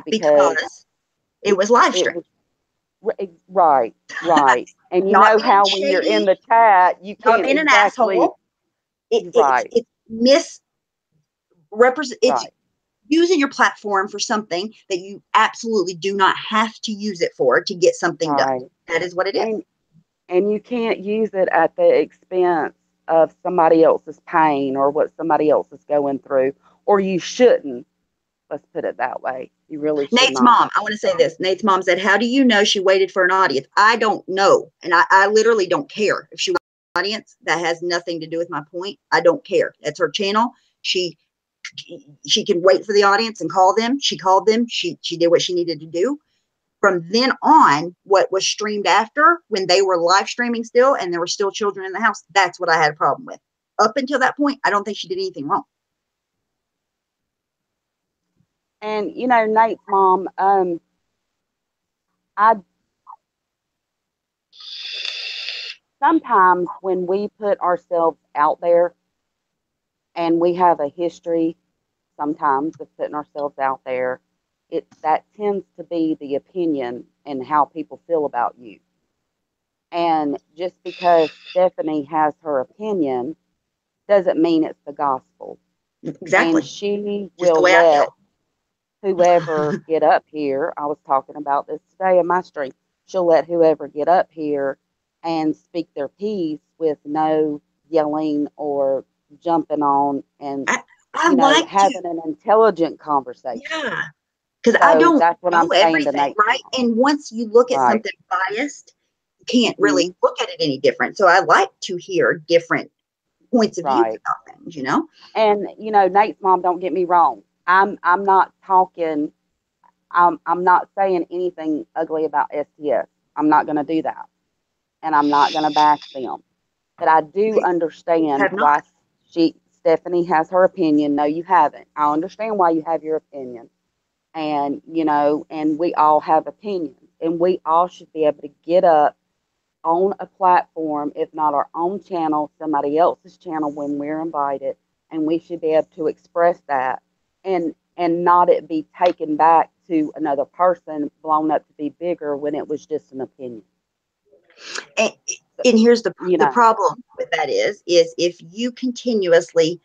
Because it was live stream. Right. And how when you're in the chat, you can't being an asshole. It's it's using your platform for something that you absolutely do not have to use it for to get something done. That is what it is. And you can't use it at the expense of somebody else's pain or what somebody else is going through, or you shouldn't. Let's put it that way. You really should Nate's mom, I want to say this. Nate's mom said, how do you know she waited for an audience? I don't know. And I literally don't care if she wants an audience. That has nothing to do with my point. I don't care. That's her channel. She can wait for the audience and call them. She called them. She did what she needed to do. From then on, what was streamed after, when they were live streaming still and there were still children in the house, that's what I had a problem with. Up until that point, I don't think she did anything wrong. And Nate's mom, sometimes when we put ourselves out there, and we have a history sometimes of putting ourselves out there, that tends to be the opinion and how people feel about you. And just because Stephanie has her opinion doesn't mean it's the gospel. Exactly. And she will let whoever get up here. I was talking about this today in my stream. She'll let whoever get up here and speak their piece with no yelling or jumping on, and having an intelligent conversation. Yeah, because I don't know everything, right? And once you look at something biased, you can't really look at it any different. So I like to hear different points of view about things, And Nate's mom, don't get me wrong. I'm not talking. I'm not saying anything ugly about STS. I'm not going to do that, and I'm not going to bash them. But I do understand why Stephanie has her opinion. No, you haven't. I understand why you have your opinion. And, and we all have opinions. And we all should be able to get up on a platform, if not our own channel, somebody else's channel when we're invited. And we should be able to express that and not it be taken back to another person, blown up to be bigger when it was just an opinion. And here's the problem with that is if you continuously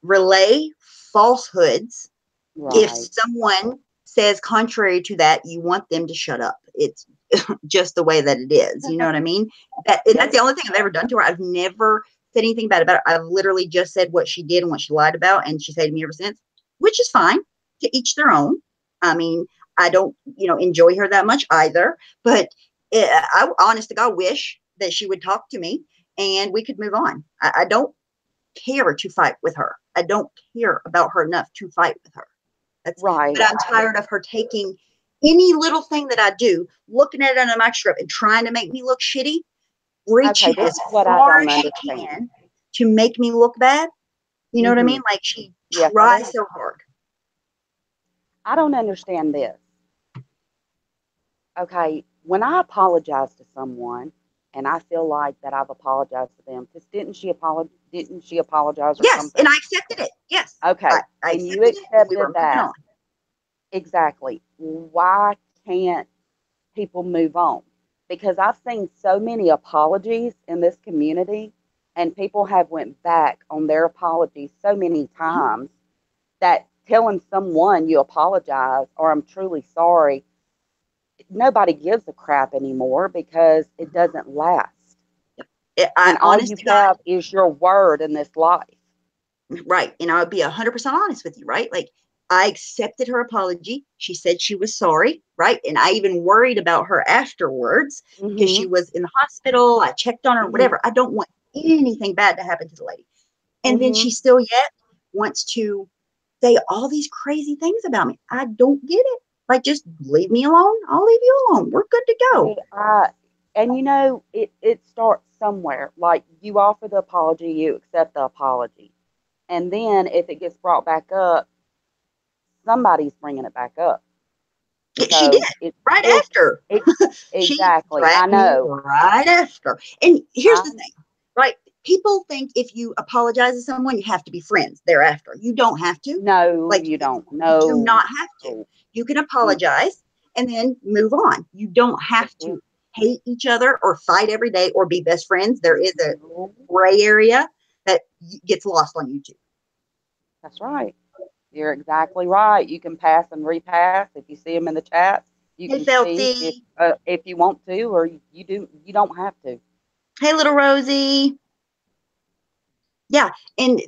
relay falsehoods, if someone says contrary to that, you want them to shut up. It's just the way that it is. You know what I mean? That's the only thing I've ever done to her. I've never said anything bad about her. I've literally just said what she did and what she lied about, and she said to me ever since, which is fine. To each their own. I mean, I don't, enjoy her that much either, but I honest to God wish that she would talk to me and we could move on. I don't care to fight with her. I don't care about her enough to fight with her. That's right. But I'm tired of her taking any little thing that I do, looking at it on a microscope and trying to make me look shitty, reaching as far as she can to make me look bad. You know what I mean? Like she tries so hard. I don't understand this. okay, when I apologize to someone and I feel like that I've apologized to them, because didn't she apologize or Yes, and something? I accepted it. Yes, Okay, I and you accepted it, and we were accepted moving that. on. Exactly. Why can't people move on? Because I've seen so many apologies in this community, and people have went back on their apologies so many Mhm. times that telling someone you apologize or I'm truly sorry, nobody gives a crap anymore because it doesn't last. I And all honest you to have is your word in this life. God, right, and I would be 100% honest with you, right? Like I accepted her apology. She said she was sorry, right? And I even worried about her afterwards because she Mhm. was in the hospital. I checked on her, Mhm. whatever. I don't want anything bad to happen to the lady. And then she Mhm. still yet wants to say all these crazy things about me. I don't get it. Like, just leave me alone. I'll leave you alone. We're good to go. See, and you know, it starts somewhere. Like you offer the apology, you accept the apology, and then if it gets brought back up, somebody's bringing it back up. She did So right it's after. it She exactly. I dragged me know. right after. And here's I the thing, right? People think if you apologize to someone, you have to be friends thereafter. You don't have to. no, Like, you don't. you do No. not have to. You can apologize and then move on. You don't have Mm-mm. to hate each other or fight every day or be best friends. There is a No, gray area that gets lost on YouTube. that's right. You're exactly right. You can pass and repass if you see them in the chat. You Hey, can speak Felty. if you want to, or you do. You don't have to. Hey, little Rosie. Yeah, and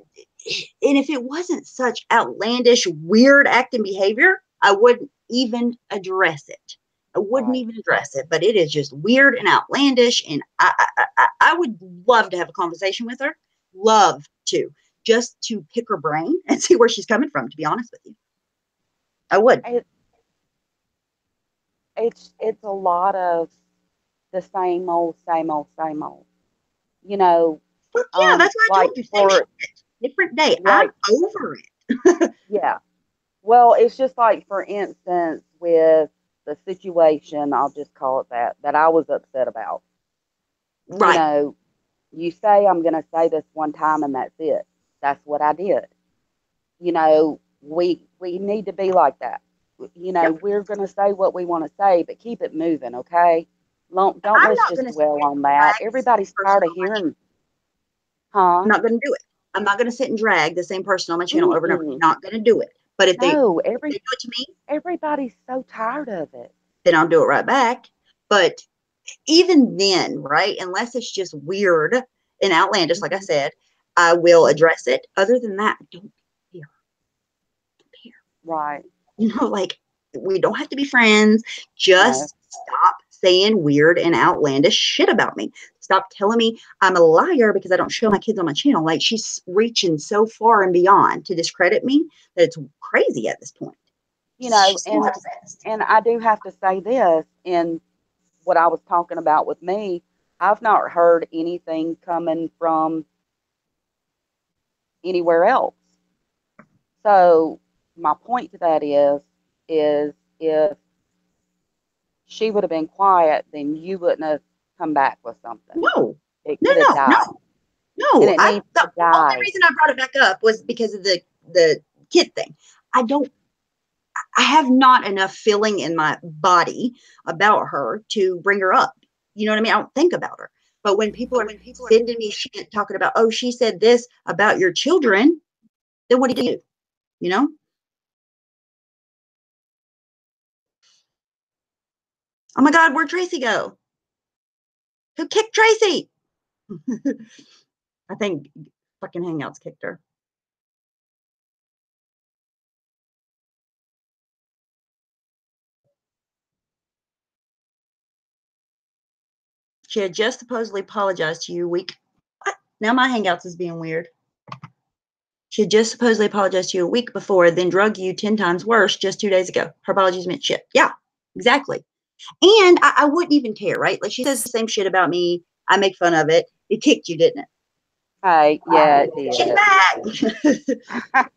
if it wasn't such outlandish, weird acting behavior, I wouldn't even address it. I wouldn't Right. even address it, but it is just weird and outlandish, and I would love to have a conversation with her, love to, just to pick her brain and see where she's coming from. To be honest with you, I would. It, it's a lot of the same old, same old, same old. You know, Fuck yeah, that's why I like told you. Same for shit, different day. I'm like over it. yeah. Well, it's just like for instance with the situation, I'll just call it that I was upset about. You Right. know, you say I'm going to say this one time and that's it. That's what I did. You know, we need to be like that. You know, Yep. we're going to say what we want to say, but keep it moving, okay? Don't I'm let's not just going to sit dwell and on that. drag the same Everybody's person tired of on my hearing, I'm huh? not going to do it. I'm not going to sit and drag the same person on my channel over and over. Mm-mm. Not going to do it. But No, if they do it to me, everybody's so tired of it. then I'll do it right back. But even then, right? Unless it's just weird and outlandish, like I Mhm. said, I will address it. Other than that, I don't care. Right. You know, like we don't have to be friends. No. Just stop saying weird and outlandish shit about me. Stop telling me I'm a liar because I don't show my kids on my channel. Like she's reaching so far and beyond to discredit me that it's crazy at this point. You know, She's so obsessed. and I do have to say this in what I was talking about with me, I've not heard anything coming from anywhere else. So my point to that is if she would have been quiet, then you wouldn't have come back with something. No, It no, could have no, no, died, and no. it needs The to only die. reason I brought it back up was because of the kid thing. I don't I have not enough feeling in my body about her to bring her up. You know what I mean? I don't think about her. But when people are sending me shit talking about, oh, she said this about your children, then what do you do? You know? Oh my God, where'd Tracy go? Who kicked Tracy? I think fucking Hangouts kicked her. She had just supposedly apologized to you a week. What? Now my Hangouts is being weird. She had just supposedly apologized to you a week before, then drug you 10 times worse just 2 days ago. Her apologies meant shit. Yeah, exactly. And I wouldn't even care, right? Like she says the same shit about me. I make fun of it. It kicked you, didn't it? Hey, yeah, it She's did. back.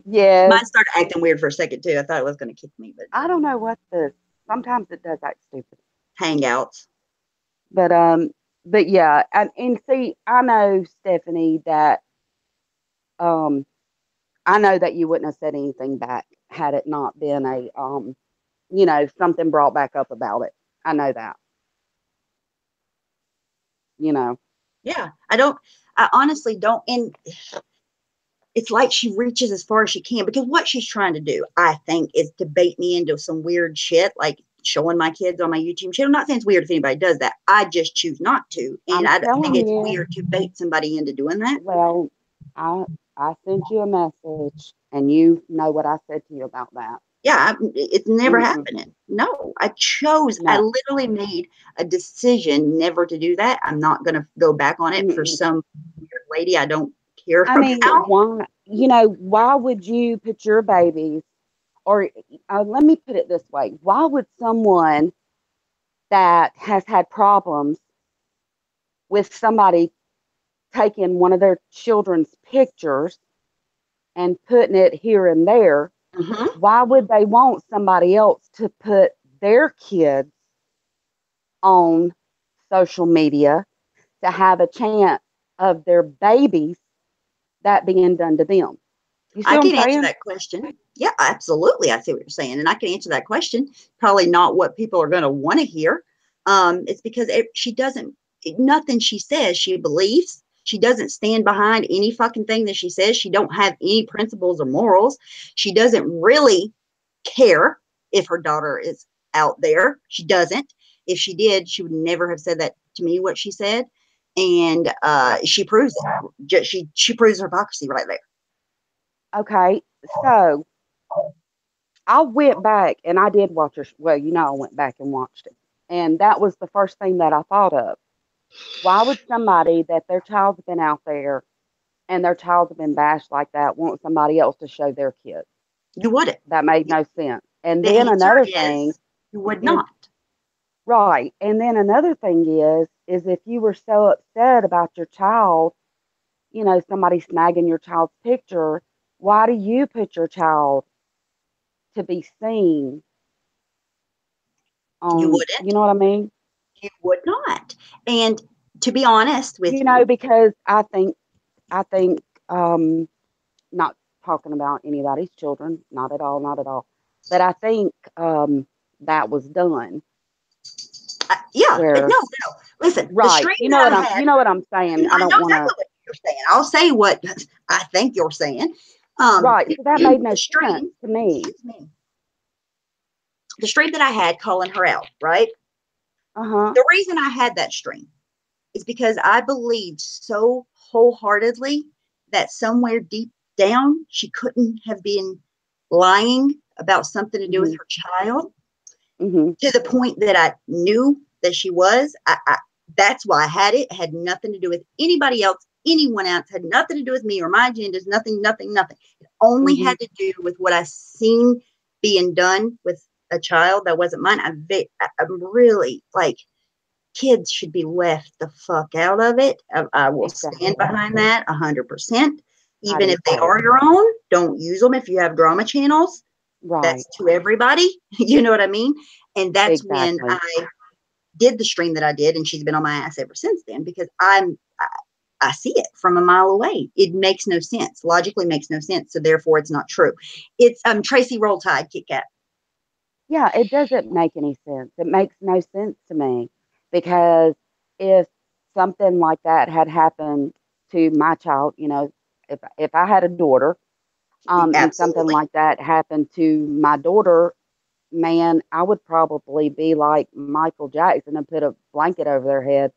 Yes, Mine started acting weird for a second too. I thought it was going to kick me, but I don't know what this. sometimes it does act stupid. Hangouts. But yeah, and see, I know, Stephanie, that um I know that you wouldn't have said anything back had it not been a something brought back up about it. I know that. You know. Yeah, I honestly don't. And it's like she reaches as far as she can, because what she's trying to do, I think, is to bait me into some weird shit, like showing my kids on my YouTube channel. Not saying it's weird if anybody does that. I just choose not to. And I'm I think telling it's you. weird to bait somebody into doing that. Well, I I sent you a message, and you know what I said to you about that. Yeah, it's never Mm-mm, happening. No, I no. literally made a decision never to do that. I'm not going to go back on it for Mm-mm. some weird lady I don't care I mean, about. why? Why would you put your babies, or let me put it this way: why would someone that has had problems with somebody taking one of their children's pictures and putting it here and there, Hmm. why would they want somebody else to put their kids on social media to have a chance of their babies that being done to them? You see I what I'm can answer saying? that question. Yeah, absolutely. I see what you're saying. And I can answer that question. Probably not what people are going to want to hear. It's because she doesn't, nothing she says, she believes. She doesn't stand behind any fucking thing that she says. She don't have any principles or morals. She doesn't really care if her daughter is out there. She doesn't. If she did, she would never have said that to me, what she said. And she proves it. She proves her hypocrisy right there. Okay, so I went back and I did watch her. Well, I went back and watched it. And that was the first thing that I thought of. Why would somebody that their child's been out there and their child's been bashed like that want somebody else to show their kid? You wouldn't. That made no sense. And The then answer another thing is you would is not. right. And then another thing is if you were so upset about your child, somebody snagging your child's picture, why do you put your child to be seen You on, you wouldn't. know what I mean? You would not. And to be honest with you, Because I think, not talking about anybody's children, not at all, not at all. But I think that was done yeah, where, no. Listen, the right. stream that I had, You know what I'm saying. I I don't know want exactly to, what you're saying. I'll say what I think you're saying. right. So that made The no sense stream, to me. excuse me, the stream that I had calling her out, right? Uh huh. The reason I had that stream is because I believed so wholeheartedly that somewhere deep down she couldn't have been lying about something to do with Mhm. her child, Mhm. to the point that I knew that she was. That's why I had it. It had nothing to do with anybody else, anyone else. It had nothing to do with me or my agendas. Nothing, nothing, nothing. It only Mhm. had to do with what I seen being done with a child that wasn't mine. I'm really like, kids should be left the fuck out of it. I will stand Exactly. behind that 100%. I Even do if they too. are your own, don't use them. If you have drama channels, that's Right. to everybody. You know what I mean? And that's when Exactly. I did the stream that I did, and she's been on my ass ever since then, because I see it from a mile away. It makes no sense. Logically makes no sense. So therefore it's not true. It's Tracy Roll Tide, Kit Kat. Yeah, it doesn't make any sense. It makes no sense to me because if something like that had happened to my child, if I had a daughter, and something Absolutely. like that happened to my daughter, man, I would probably be like Michael Jackson and put a blanket over their head.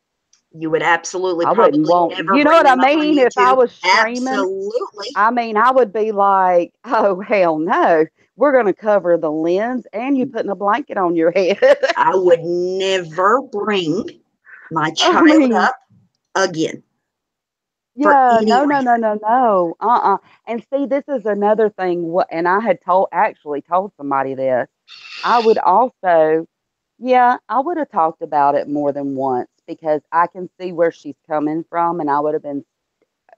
You would absolutely I wouldn't probably want, never you know bring what I them up on mean? If I YouTube. was streaming, Absolutely. I mean, I would be like, oh, hell no. We're going to cover the lens and you putting a blanket on your head. I would never bring my I child mean, up again for yeah, any no, no, no, reason. no, no. And see, this is another thing. And I had actually told somebody this. I would also, yeah, I would have talked about it more than once because I can see where she's coming from. And I would have been,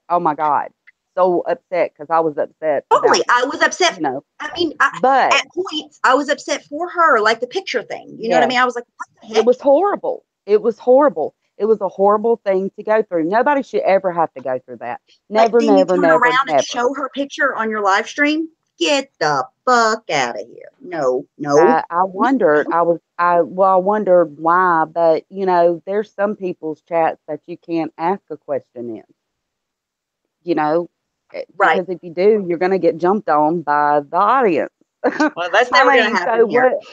oh my God. so upset because I was upset Totally. about, I was upset. you know, I mean, but at points, I was upset for her, like the picture thing. You know what I yeah, mean? I was like, what the heck? it was horrible. It was horrible. It was a horrible thing to go through. Nobody should ever have to go through that. But Never, then you never, turn never, around and never. show her picture on your live stream. Get the fuck out of here. No, no. I wondered, I wondered why, but you know, there's some people's chats that you can't ask a question in, you know, Right. because if you do, you're going to get jumped on by the audience. Well, that's I never going to mean, so happen here. what,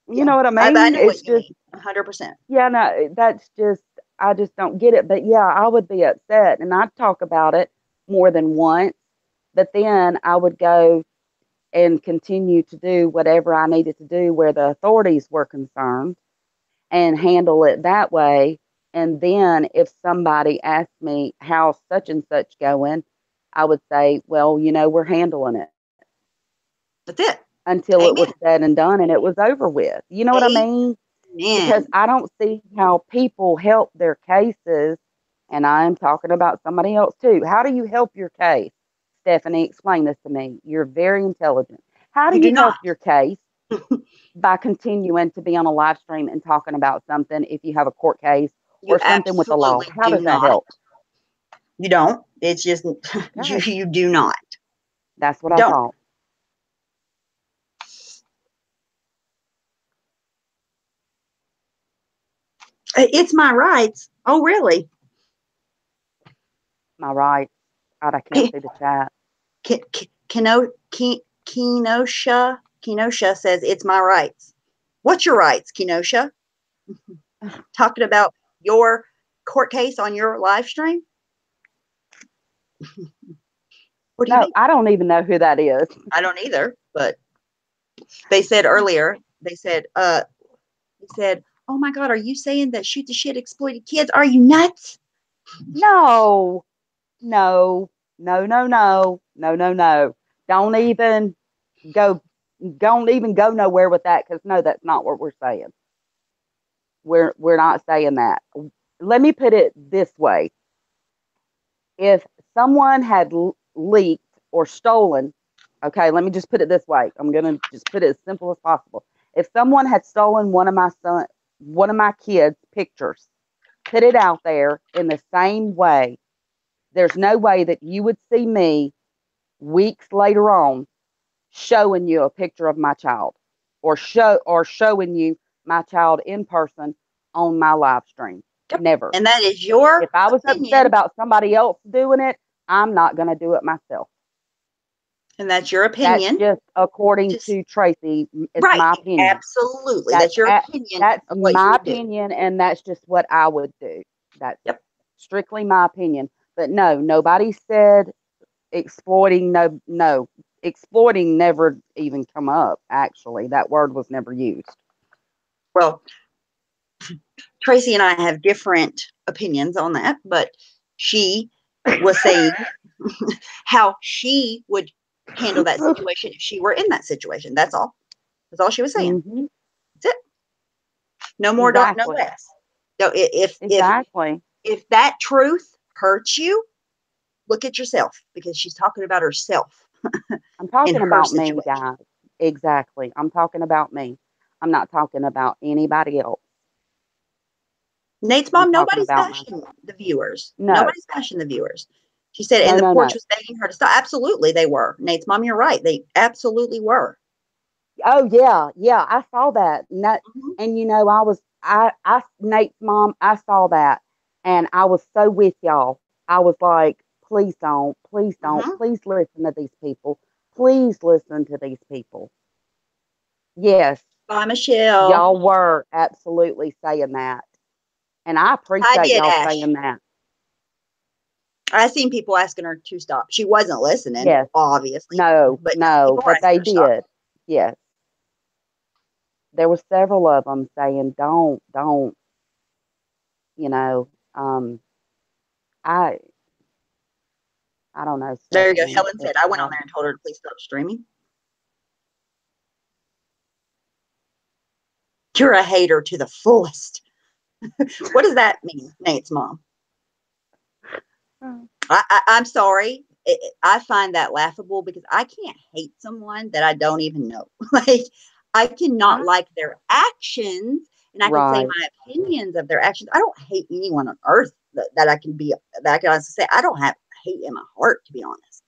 you Yeah. know what I I mean? know what It's you just, mean. 100%. yeah, no, that's just, I just don't get it. But yeah, I would be upset and I'd talk about it more than once, but then I would go and continue to do whatever I needed to do where the authorities were concerned and handle it that way. And then if somebody asked me how's such and such going, I would say, well, you know, we're handling it That's it. until it was Amen. said and done and it was over with. You know what I mean? Because Amen. I don't see how people help their cases. And I'm talking about somebody else too. How do you help your case? Stephanie, explain this to me. You're very intelligent. How do You do you help not. your case by continuing to be on a live stream and talking about something if you have a court case You or something with the law? absolutely How do does that not. help? You don't. It's just, Okay. you do not. That's what You I don't. thought. It's my rights. Oh, really? My right. God, I can't see the chat. Kenosha says it's my rights. What's your rights, Kenosha? Talking about your court case on your live stream? What do you No, mean? I don't even know who that is. I don't either, but they said earlier, oh my God, are you saying that Shoot the Shit exploited kids? Are you nuts? No, no, no, no, no, no, no, no. Don't even go. Don't even go nowhere with that because no, that's not what we're saying. We're not saying that. Let me put it this way: if someone had leaked or stolen, okay, let me just put it this way. I'm gonna just put it as simple as possible. If someone had stolen one of my kids' pictures, put it out there in the same way, there's no way that you would see me weeks later on showing you a picture of my child or showing you my child in person on my live stream. Yep. Never. And that is your If I was upset opinion. about somebody else doing it, I'm not going to do it myself. And that's your That's opinion. just according Just to Tracy. It's right. my opinion. Absolutely. That's your opinion That's of what you my would do. opinion, and that's just what I would do. That's Yep. strictly my opinion. But no, nobody said exploiting. No, exploiting never even come up. Actually, that word was never used. Well, Tracy and I have different opinions on that, but she was saying how she would handle that situation if she were in that situation. That's all. That's all she was saying. Mm-hmm. That's it. No more, no Exactly. less. So Exactly. if that truth hurts you, look at yourself because she's talking about herself I'm in talking her about me, situation. guys. Exactly. I'm talking about me. I'm not talking about anybody else. Nate's I'm mom, talking nobody's about bashing myself. the viewers. No, Nobody's bashing the viewers. She said, and no, the no, porch no. was begging her to stop. Absolutely, they were. Nate's mom, you're right. They absolutely were. Oh yeah, yeah. I saw that. Mm-hmm. And you know, Nate's mom. I saw that, and I was so with y'all. I was like, please don't, Mm-hmm. please listen to these people. Please listen to these people. Yes, Bye, Michelle. y'all were absolutely saying that, and I I appreciate did, y'all Ash. saying that. I seen people asking her to stop. She wasn't listening, Yes, obviously, no, but no, no, people were but asking they her to stop. did. Yes, there were several of them saying, don't. You know, I I don't know, There you go. Stephanie. Helen It's said, I went on there and told her to please stop streaming. You're a hater to the fullest. What does that mean, Nate's mom? I'm sorry. I find that laughable because I can't hate someone that I don't even know. Like, I cannot like their actions, and I can say Right. my opinions of their actions. I don't hate anyone on earth that I can be, that I can honestly say I don't have hate in my heart, to be honest.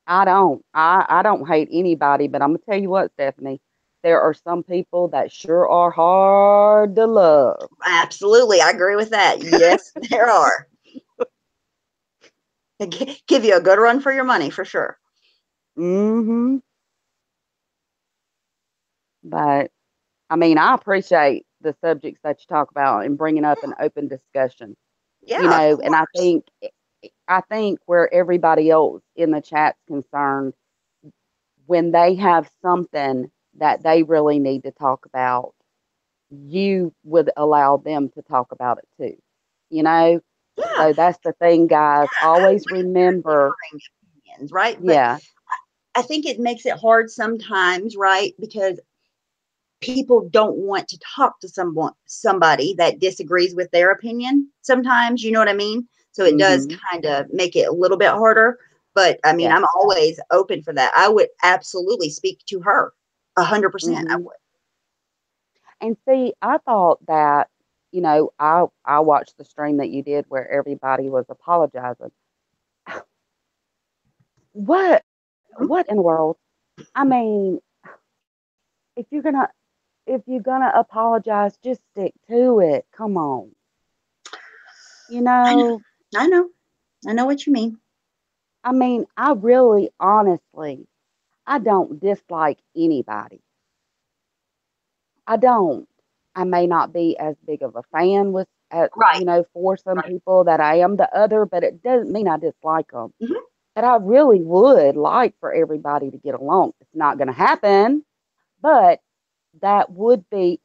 I don't. I don't hate anybody, but I'm gonna tell you what, Stephanie. There are some people that sure are hard to love. Absolutely, I agree with that. Yes, there are. They give you a good run for your money for sure. Mm-hmm. But I mean, I appreciate the subjects that you talk about and bringing up an open discussion. You Yeah, of know, and course. I think where everybody else in the chat's concerned, when they have something that they really need to talk about, you would allow them to talk about it too. You know? Yeah, So that's the thing, guys. I Always agree with your remember, differing opinions, right? But yeah, I think it makes it hard sometimes, right? Because people don't want to talk to somebody that disagrees with their opinion sometimes, you know what I mean? So it does hmm, kind of make it a little bit harder. But I mean, yeah, I'm always open for that. I would absolutely speak to her 100%. I hmm. would. And see, I thought that, I watched the stream that you did where everybody was apologizing. What in the world? I mean, if you're gonna if you're gonna apologize, just stick to it. Come on. You I know. know, I know. I know what you mean. I mean, I really honestly, I don't dislike anybody. I don't. I may not be as big of a fan Right. for some people that I am the other, but it doesn't mean I dislike them. Mhm. But I really would like for everybody to get along. It's not going to happen, but that would be,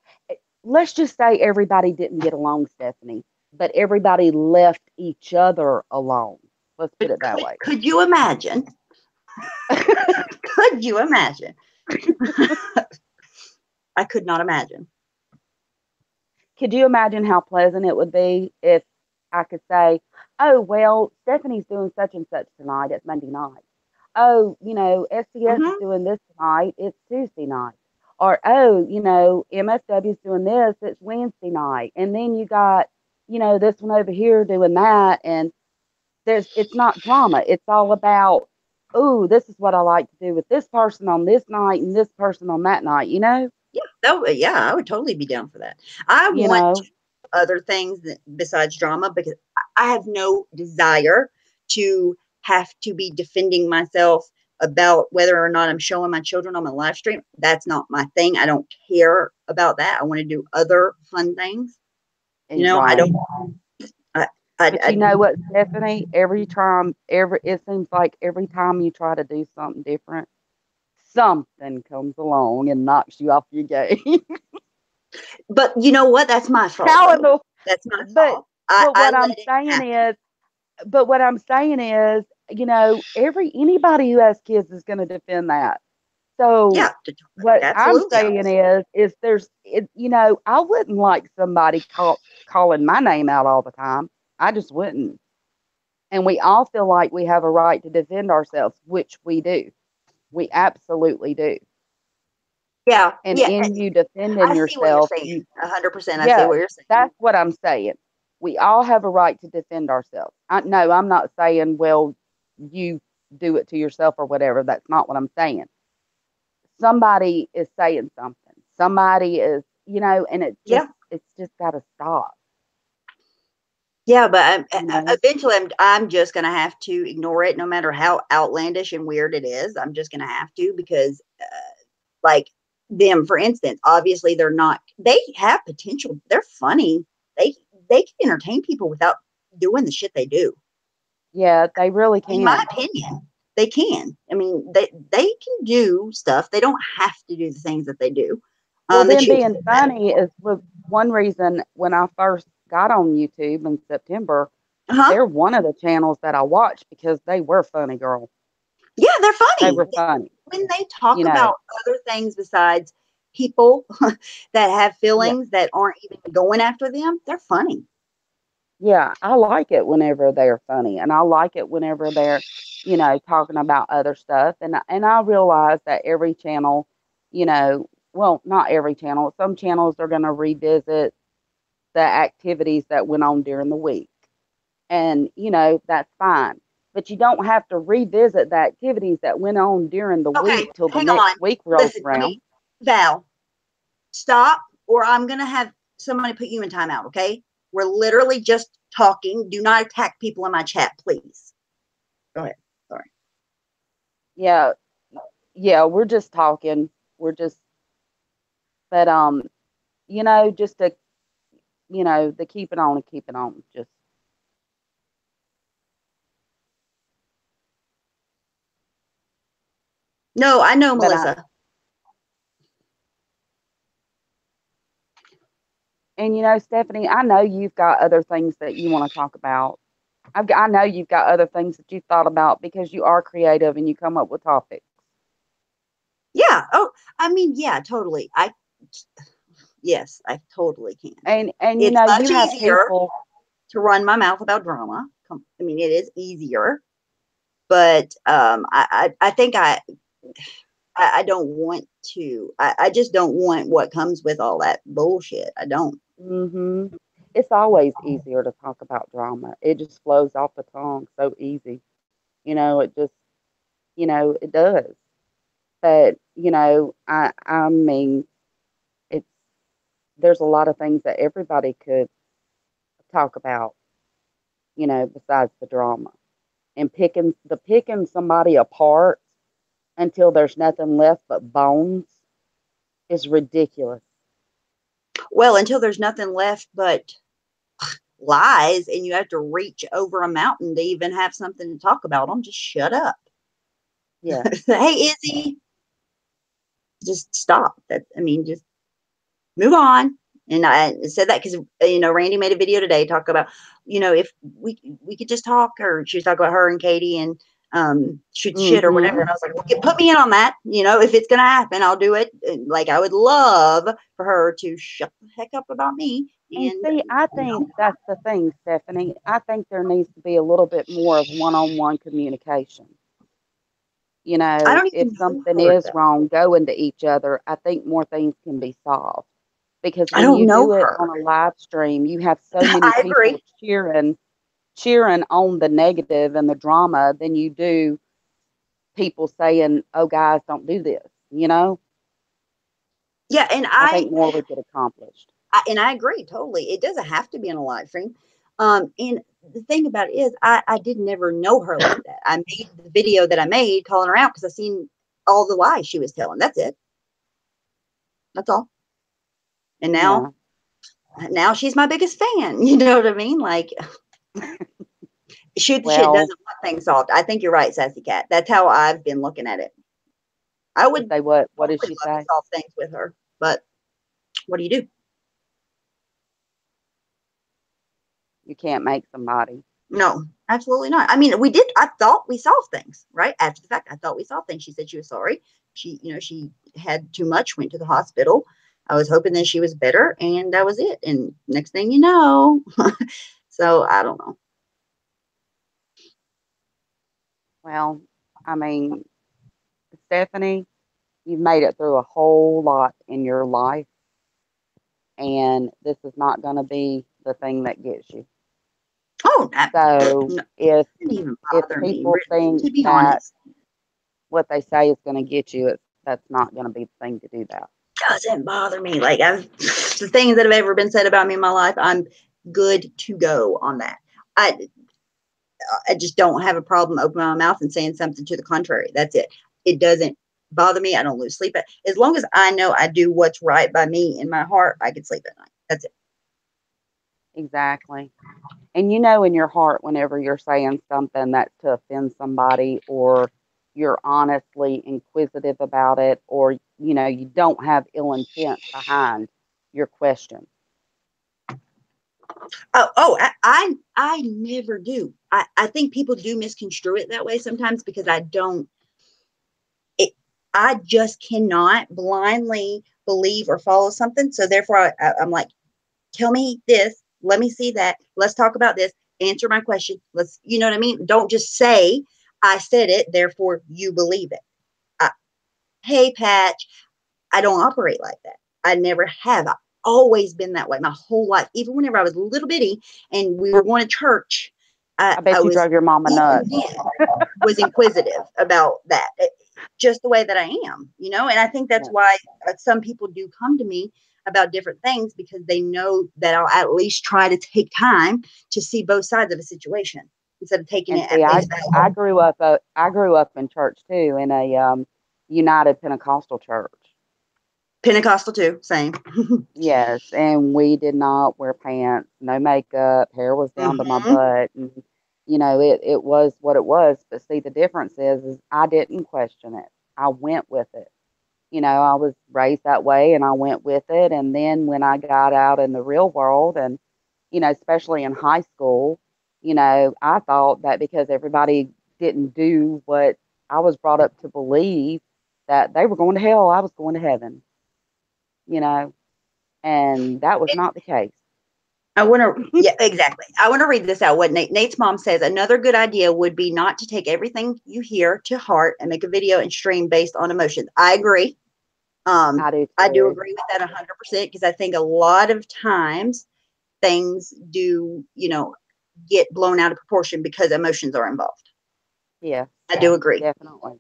let's just say everybody didn't get along, Stephanie, but everybody left each other alone. Let's put But it that could, way. could you imagine? Could you imagine? I could not imagine. Could you imagine how pleasant it would be if I could say, oh, well, Stephanie's doing such and such tonight. It's Monday night. Oh, SDS is Hmm. doing this tonight. It's Tuesday night. Or, oh, MSW's doing this. It's Wednesday night. And then you got, this one over here doing that. And it's not drama. It's all about, oh, this is what I like to do with this person on this night and this person on that night, Yeah, yeah, I would totally be down for that. I you want know, other things besides drama because I have no desire to have to be defending myself about whether or not I'm showing my children on my live stream. That's not my thing. I don't care about that. I want to do other fun things. I right. don't. I, I, But I you know what, Stephanie? It seems like every time you try to do something different, something comes along and knocks you off your game. but you know what? That's my fault, How in though. the That's my but fault. I what I'm let it saying happen. is, every anybody who has kids is going to defend that. So Yeah, what I'm absolutely. saying is I wouldn't like somebody calling my name out all the time. I just wouldn't. And we all feel like we have a right to defend ourselves, which we do. We absolutely do. Yeah, And yeah. in you defending I see what you're yourself, saying. 100%. I see yes, what you're saying. that's what I'm saying. We all have a right to defend ourselves. No, I'm not saying, well, you do it to yourself or whatever. That's not what I'm saying. Somebody is saying something. Somebody is, and Yeah. it's just got to stop, Yeah, but you know? eventually I'm just going to have to ignore it no matter how outlandish and weird it is. I'm just going to have to because, like, them, for instance, obviously they have potential. They're funny. They, they can entertain people without doing the shit they do. Yeah, they really In my can. opinion, they can. I mean, they can do stuff. They don't have to do the things that they do. Well, That then you being expect them funny for. is one reason when I first got on YouTube in September, Uh-huh. they're one of the channels that I watched because they were funny, girl. Yeah, they're They funny. were funny, When they talk you know. about other things besides people that have Yeah. feelings that aren't even going after them, they're funny. Yeah, I like it whenever they're funny, and I like it whenever they're, talking about other stuff. And I realize that every channel, well, not every channel. Some channels are going to revisit the activities that went on during the week, and that's fine. But you don't have to revisit the activities that went on during the Okay, week till the hang next on. week rolls Listen, around. Val, stop, or I'm going to have somebody put you in timeout, okay? We're literally just talking. Do not attack people in my chat, please. Go ahead. Sorry. Yeah, yeah, we're just talking. We're just, but just to, the keep it on and keep it on. Just No, I know, but I Melissa. and Stephanie, I know you've got other things that you want to talk about. I know you've got other things that you've thought about because you are creative and you come up with topics. Yeah. Oh, I mean, yeah, totally. Yes, I totally can. And It's much you have easier people. to run my mouth about drama. I mean, it is easier, but I think I don't want to. I just don't want what comes with all that bullshit. I don't. It's always easier to talk about drama. It just flows off the tongue so easy. It just, it does. But, I mean, it's there's a lot of things that everybody could talk about, besides the drama. And picking somebody apart until there's nothing left but bones is ridiculous. Well, until there's nothing left but lies, and you have to reach over a mountain to even have something to talk about them, just shut up. Yeah. Hey, Izzy, just stop. Just move on. And I said that because Randy made a video today talk about if we could just talk, or she was talking about her and Katie and shoot shit or whatever. And I was like, well, put me in on that. If it's gonna happen, I'll do it. Like, I would love for her to shut the heck up about me. And And see, I think that's the thing, Stephanie. I think there needs to be a little bit more of one-on-one communication. I don't If even know something her is though. wrong, go into each other. I think more things can be solved. Because I when don't you know do it her. on a live stream, you have so many I people agree. cheering on the negative and the drama than you do people saying, "Oh, guys, don't do this." Yeah, and I think more would get accomplished. I agree totally. It doesn't have to be in a live stream. And the thing about it is, I did never know her like that. I made the video that I made calling her out because I seen all the lies she was telling. That's it. That's all. And Yeah. now she's my biggest fan. You know what I mean? Like, shoot the shit Well, doesn't want things solved. I think you're right, Sassy Cat. That's how I've been looking at it. I to would say what? What did totally she love to say? solve things with her, but what do you do? You can't make somebody. No, absolutely not. I mean, we did. I thought we solved things, right? After the fact, I thought we solved things. She said she was sorry. She had too much, went to the hospital. I was hoping that she was better, and that was it. And next thing you know, so I don't know. Well, I mean, Stephanie, you've made it through a whole lot in your life, and this is not going to be the thing that gets you. Oh, that, So no, if didn't even if bother me, people think to be that honest. what they say is going to get you, that's not going to be the thing to do that. Doesn't bother me. Like, the things that have ever been said about me in my life, I'm good to go on that. I I just don't have a problem opening my mouth and saying something to the contrary. That's it. It doesn't bother me. I don't lose sleep. As long as I know I do what's right by me in my heart, I can sleep at night. That's it. Exactly. And you know in your heart whenever you're saying something that's to offend somebody, or you're honestly inquisitive about it, or you don't have ill intent behind your question. I never do. I think people do misconstrue it that way sometimes because I don't. It, I just cannot blindly believe or follow something. So therefore, I'm like, tell me this, Let me see that. Let's talk about this. Answer my question. You know what I mean? Don't just say, I said it, therefore you believe it. Hey, Patch, I don't operate like that. I never have. I've always been that way my whole life. Even whenever I was a little bitty and we were going to church, I I bet you was drove your mama even nuts. then was inquisitive about that. Just the way that I am, and I think that's Yeah. why some people do come to me about different things, because they know that I'll at least try to take time to see both sides of a situation instead of taking And it see, at face value. I grew up in church too, in a United Pentecostal church. Pentecostal too, same. Yes, and we did not wear pants, no makeup, hair was down to my Mm-hmm. butt, and it was what it was. But see, the difference is I didn't question it. I went with it. I was raised that way, and I went with it. And then when I got out in the real world, and especially in high school, I thought that because everybody didn't do what I was brought up to believe, that they were going to hell, I was going to heaven. You know, and that was not the case. I want to, yeah, exactly. I want to read this out. What Nate's mom says: another good idea would be not to take everything you hear to heart and make a video and stream based on emotions. I agree. I do I do too. agree with that 100%, because I think a lot of times things do, get blown out of proportion because emotions are involved. Yeah, I do agree. definitely,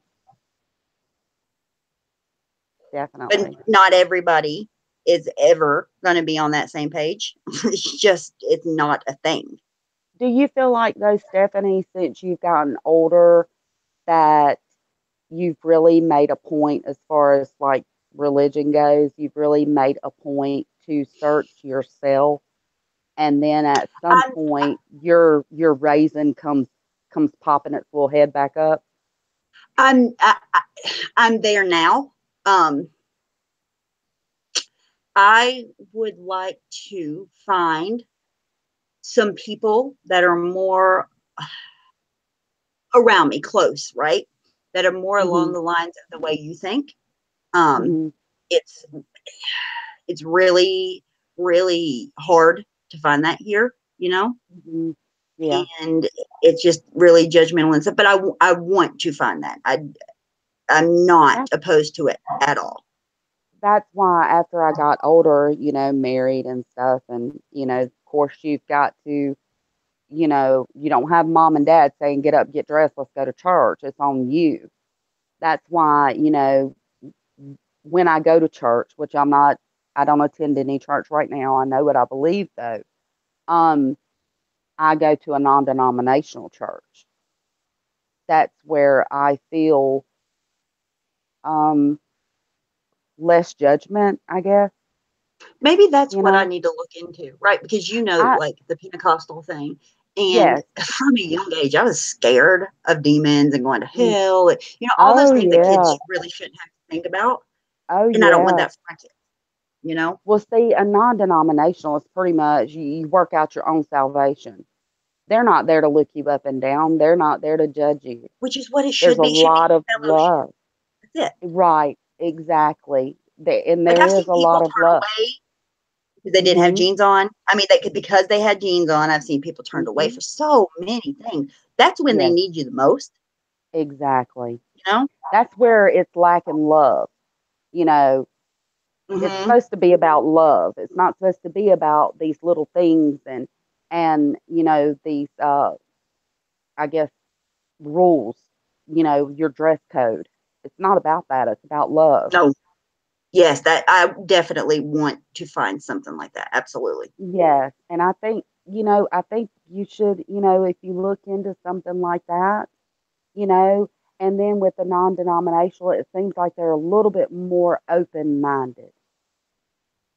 But definitely. not everybody is ever going to be on that same page. It's not a thing. Do you feel like though, Stephanie, since you've gotten older, that you've really made a point as far as like religion goes? You've really made a point to search yourself, and then at some I'm, point, your raisin comes popping its little head back up. I'm, I'm there now. Um, I would like to find some people that are more around me, close, right? That are more along Hmm. the lines of the way you think. Um, Hmm. it's it's really, really hard to find that here, Hmm. Yeah. and it's just really judgmental and stuff. But I want to find that. I'm not opposed to it at all. That's why after I got older, married and stuff, and of course you've got to, you don't have mom and dad saying, get up, get dressed, let's go to church. It's on you. That's why, when I go to church, which I don't attend any church right now. I know what I believe though. Um, I go to a non-denominational church. That's where I feel um less judgment, I guess, Maybe that's you what I know. need to look into, right? Because I like the Pentecostal thing. And Yes. from a young age, I was scared of demons and going to Mm. hell. And, all those Oh things that yeah. kids really shouldn't have to think about. Oh And I don't want yeah. that for my kids. Well, see, a non-denominational is pretty much you work out your own salvation. They're not there to look you up and down. They're not there to judge you. Which is what it There's should a be. It should be lot of fellowship. love. That's it. Right, exactly. And Like, there I've is seen a people lot of turn love. away because they didn't have Mhm. jeans on. I mean, they could, because they had jeans on. I've seen people turned away Mhm. for so many things. That's when they Yes, need you the most, exactly. you know? That's where it's lacking love. You know, it's Mm-hmm. supposed to be about love. It's not supposed to be about these little things and these I guess rules, your dress code. It's not about that. It's about love. No, yes, that I definitely want to find something like that. Absolutely. Yes. And I think you should, if you look into something like that, you know, and then with the non denominational, it seems like they're a little bit more open minded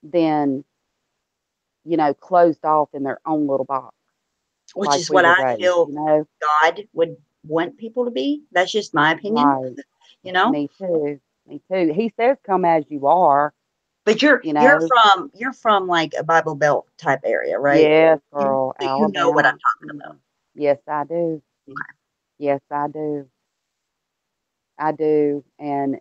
than, closed off in their own little box, Which like is we what were I raised, feel God would want people to be. That's just my opinion, Right. you know? Me too. Me too. He says, come as you are, But you know. you're from like a Bible Belt type area, right? Yes, You girl, so you know what I'm Alabama. talking Mhm. Yes, I do. about. Yes, I do. I do. And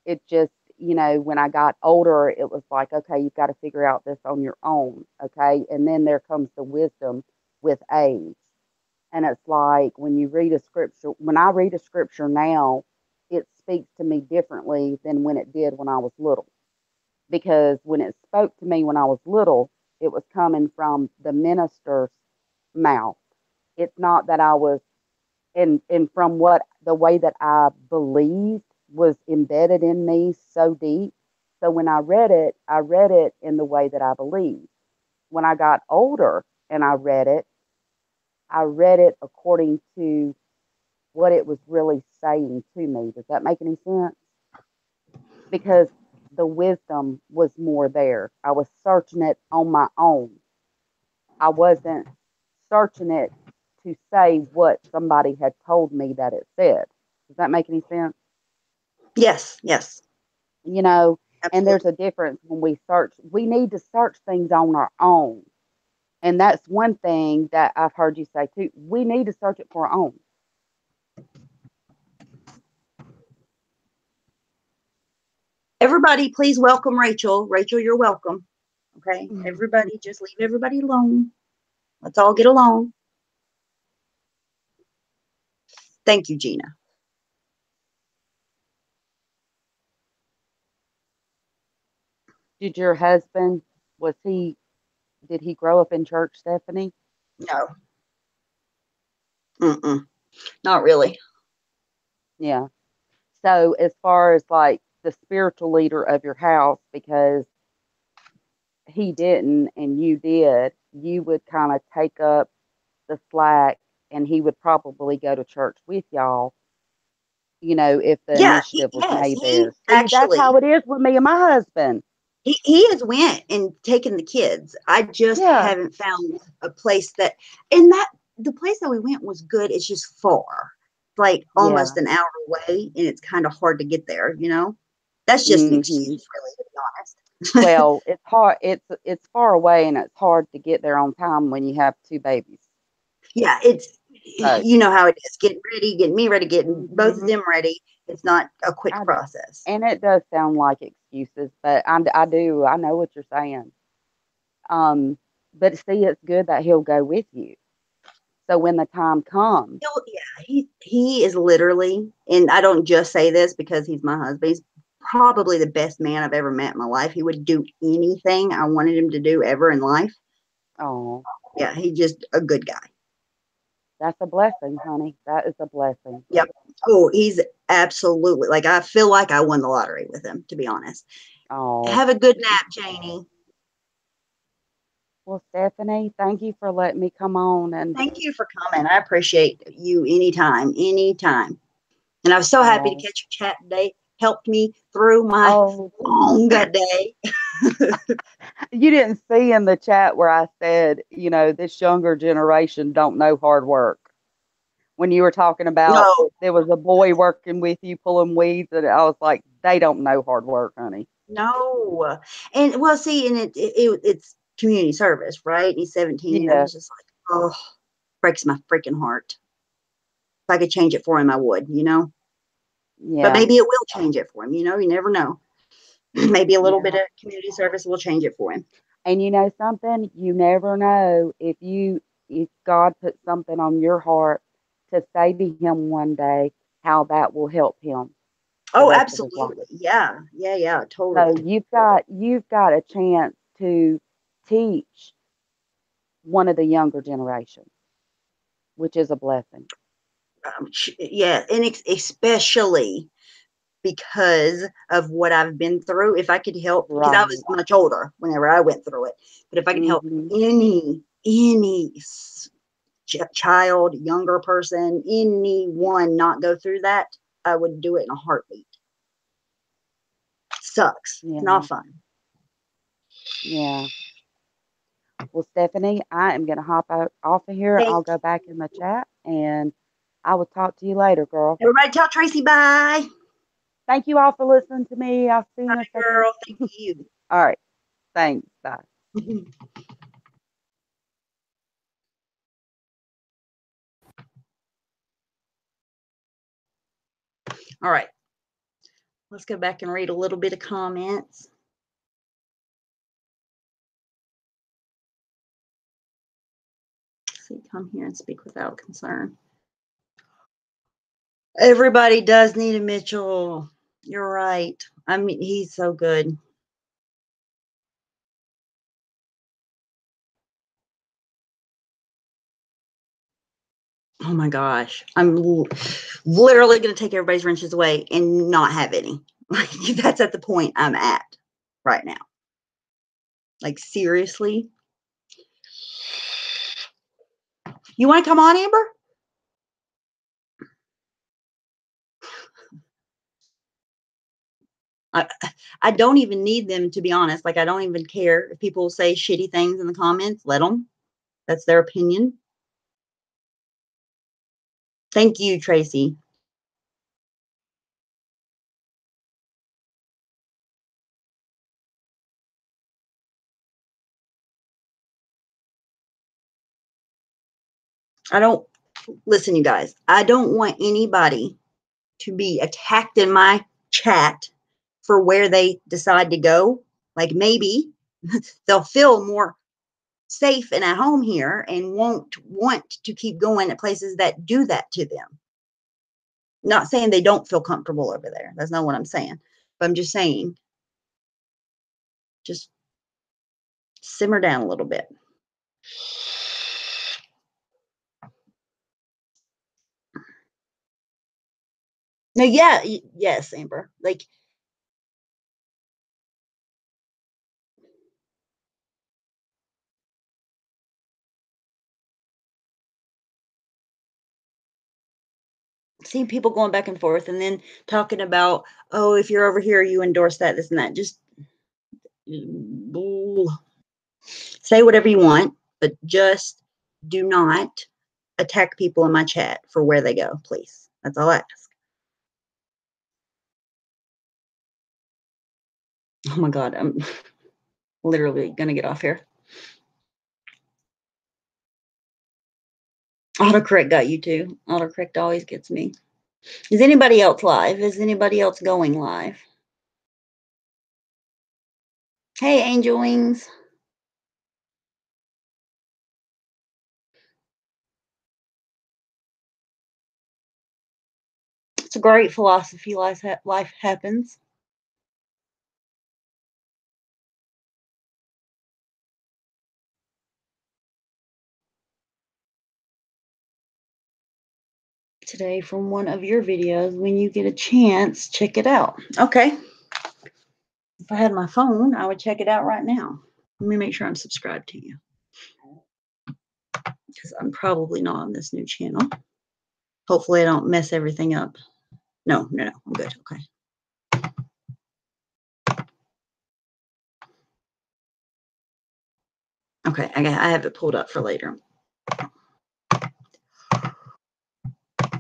it just you know, when I got older, it was like, okay, you've got to figure out this on your own. Okay. And then there comes the wisdom with age. And it's like when you read a scripture, when I read a scripture now, it speaks to me differently than when it did when I was little. Because when it spoke to me when I was little, it was coming from the minister's mouth. It's not that I was, and from what the way that I believed was embedded in me so deep. So when I read it in the way that I believed. When I got older and I read it according to what it was really saying to me. Does that make any sense? Because the wisdom was more there. I was searching it on my own. I wasn't searching it to say what somebody had told me that it said. Does that make any sense? Yes, yes, You know, and there's absolutely. a difference when we search. We need to search things on our own. And that's one thing that I've heard you say too. We need to search it for our own. Everybody, please welcome Rachel. Rachel, you're welcome. Okay, everybody, just leave everybody alone. Let's all get along. Thank you, Gina. Did your husband, was he, did he grow up in church, Stephanie? No, mm-mm, not really. Yeah. So as far as like the spiritual leader of your house, because he didn't and you did, you would kind of take up the slack and he would probably go to church with y'all, you know, if the Yeah, initiative was yes, made he there. See, that's actually how it is with me and my husband. he has went and taken the kids. I just Yeah. haven't found a place that, and that the place that we went was good. It's just far, like Yeah. almost an hour away, and it's kind of hard to get there. That's just an Hmm. excuse, really, to be honest. Well, it's hard. It's far away and it's hard to get there on time when you have two babies. Yeah, it's So, you know how it is. Getting ready, getting me ready, getting both of hmm them ready. It's not a quick I, process. and it does sound like excuses, but I know what you're saying. Um, but see, it's good that he'll go with you. So when the time comes, Yeah, he is literally, and I don't just say this because he's my husband. He's probably the best man I've ever met in my life. He would do anything I wanted him to do ever in life. oh, Yeah, he's just a good guy. that's a blessing, honey. That is a blessing. Yep. Oh, he's absolutely, like, I feel like I won the lottery with him, to be honest. Oh, Have a good nap, Janie. well, Stephanie, thank you for letting me come on and Thank you for coming. I appreciate you anytime, anytime. And I was so happy to oh, catch your chat today. Helped me through my oh, long gut day. you didn't see in the chat where I said, you know, this younger generation don't know hard work. When you were talking about No, there was a boy working with you pulling weeds, and I was like, they don't know hard work, honey. no. And well, see, and it's community service, right? He's 17. I Yeah, was just like, oh, breaks my freaking heart. If I could change it for him, I would. But yeah, maybe it will change it for him. You never know. Maybe a little bit yeah. of community service will change it for him. And you know something? You never know if God puts something on your heart to say to him one day how that will help him the Oh, rest of his life. absolutely. Yeah. Yeah. Yeah. So Totally. you've got a chance to teach one of the younger generation, which is a blessing. Yeah. And especially because of what I've been through. If I could help, because I was Right. much older whenever I went through it, but if I could help Hmm. any child, younger person, anyone not go through that, I would do it in a heartbeat. Sucks. It's not Yeah. fun. Yeah. Well, Stephanie, I am going to hop out off of here. I'll Thank go back in the chat and I will talk to you later, girl. everybody. Tell Tracy bye. Thank you all for listening to me. I'll see you in a Bye, second. girl. Thank you. All right. Thanks. Bye. All right. Let's go back and read a little bit of comments. See, come here and speak without concern. Everybody does need a Mitchell. You're right. I mean, he's so good. Oh my gosh. I'm literally going to take everybody's wrenches away and not have any. Like, that's at the point I'm at right now. Like, seriously? You want to come on, Amber? I don't even need them, to be honest. Like, I don't even care if people say shitty things in the comments. Let them. That's their opinion. Thank you, Tracy. Listen, you guys, I don't want anybody to be attacked in my chat for where they decide to go. Like, maybe they'll feel more safe and at home here and won't want to keep going at places that do that to them. Not saying they don't feel comfortable over there. That's not what I'm saying. But I'm just saying, just simmer down a little bit. No, yeah, yes, Amber. Like, seeing people going back and forth and then talking about, oh, if you're over here, you endorse that, this and that. Just say whatever you want, but just do not attack people in my chat for where they go, please. That's all I ask. Oh my God, I'm literally going to get off here. Autocorrect got you too. Autocorrect always gets me. Is anybody else live? Is anybody else going live? Hey, Angel Wings. It's a great philosophy. Life happens. Today from one of your videos. When you get a chance, check it out. Okay. If I had my phone, I would check it out right now. Let me make sure I'm subscribed to you, because I'm probably not on this new channel. Hopefully I don't mess everything up. No, I'm good. Okay. Okay, I have it pulled up for later.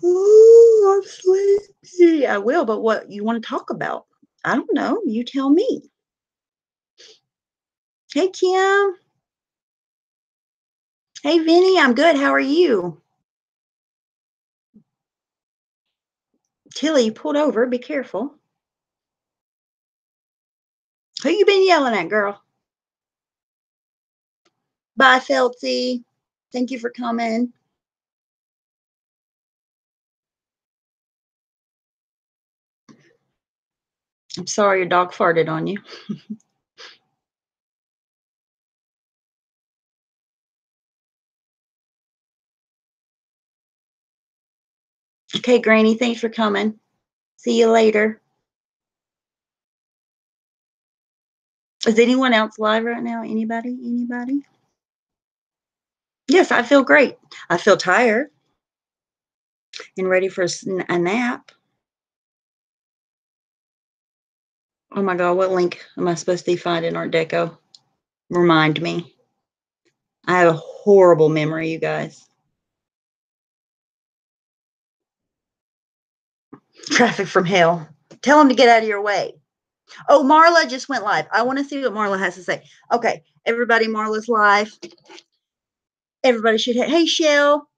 Oh, I'm sleepy. I will, but what you want to talk about? I don't know. You tell me. Hey, Kim. Hey, Vinny. I'm good. How are you? Tilly, you pulled over. Be careful. Who you been yelling at, girl? Bye, Felty. Thank you for coming. I'm sorry your dog farted on you. Okay, Granny, thanks for coming. See you later. Is anyone else live right now? Anybody? Anybody? Yes, I feel great. I feel tired and ready for a nap. Oh my God, what link am I supposed to find in Art Deco? Remind me. I have a horrible memory, you guys. Traffic from hell. Tell them to get out of your way. Oh, Marla just went live. I want to see what Marla has to say. Okay, everybody, Marla's live. Everybody should have. Hey, Shell.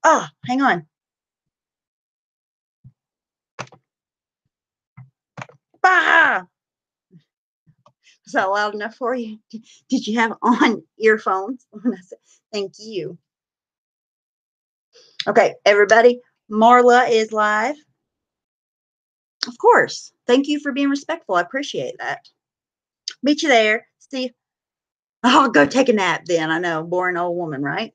Oh, hang on. Bah! Was that loud enough for you? Did you have on earphones? Thank you. Okay, everybody. Marla is live. Of course. Thank you for being respectful. I appreciate that. Meet you there. See. I'll go take a nap then. I know. Boring old woman, right?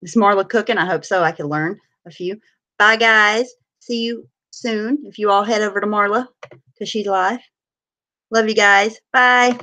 Is Marla cooking? I hope so. I can learn a few. Bye, guys. See you soon. If you all head over to Marla because she's live. Love you guys. Bye.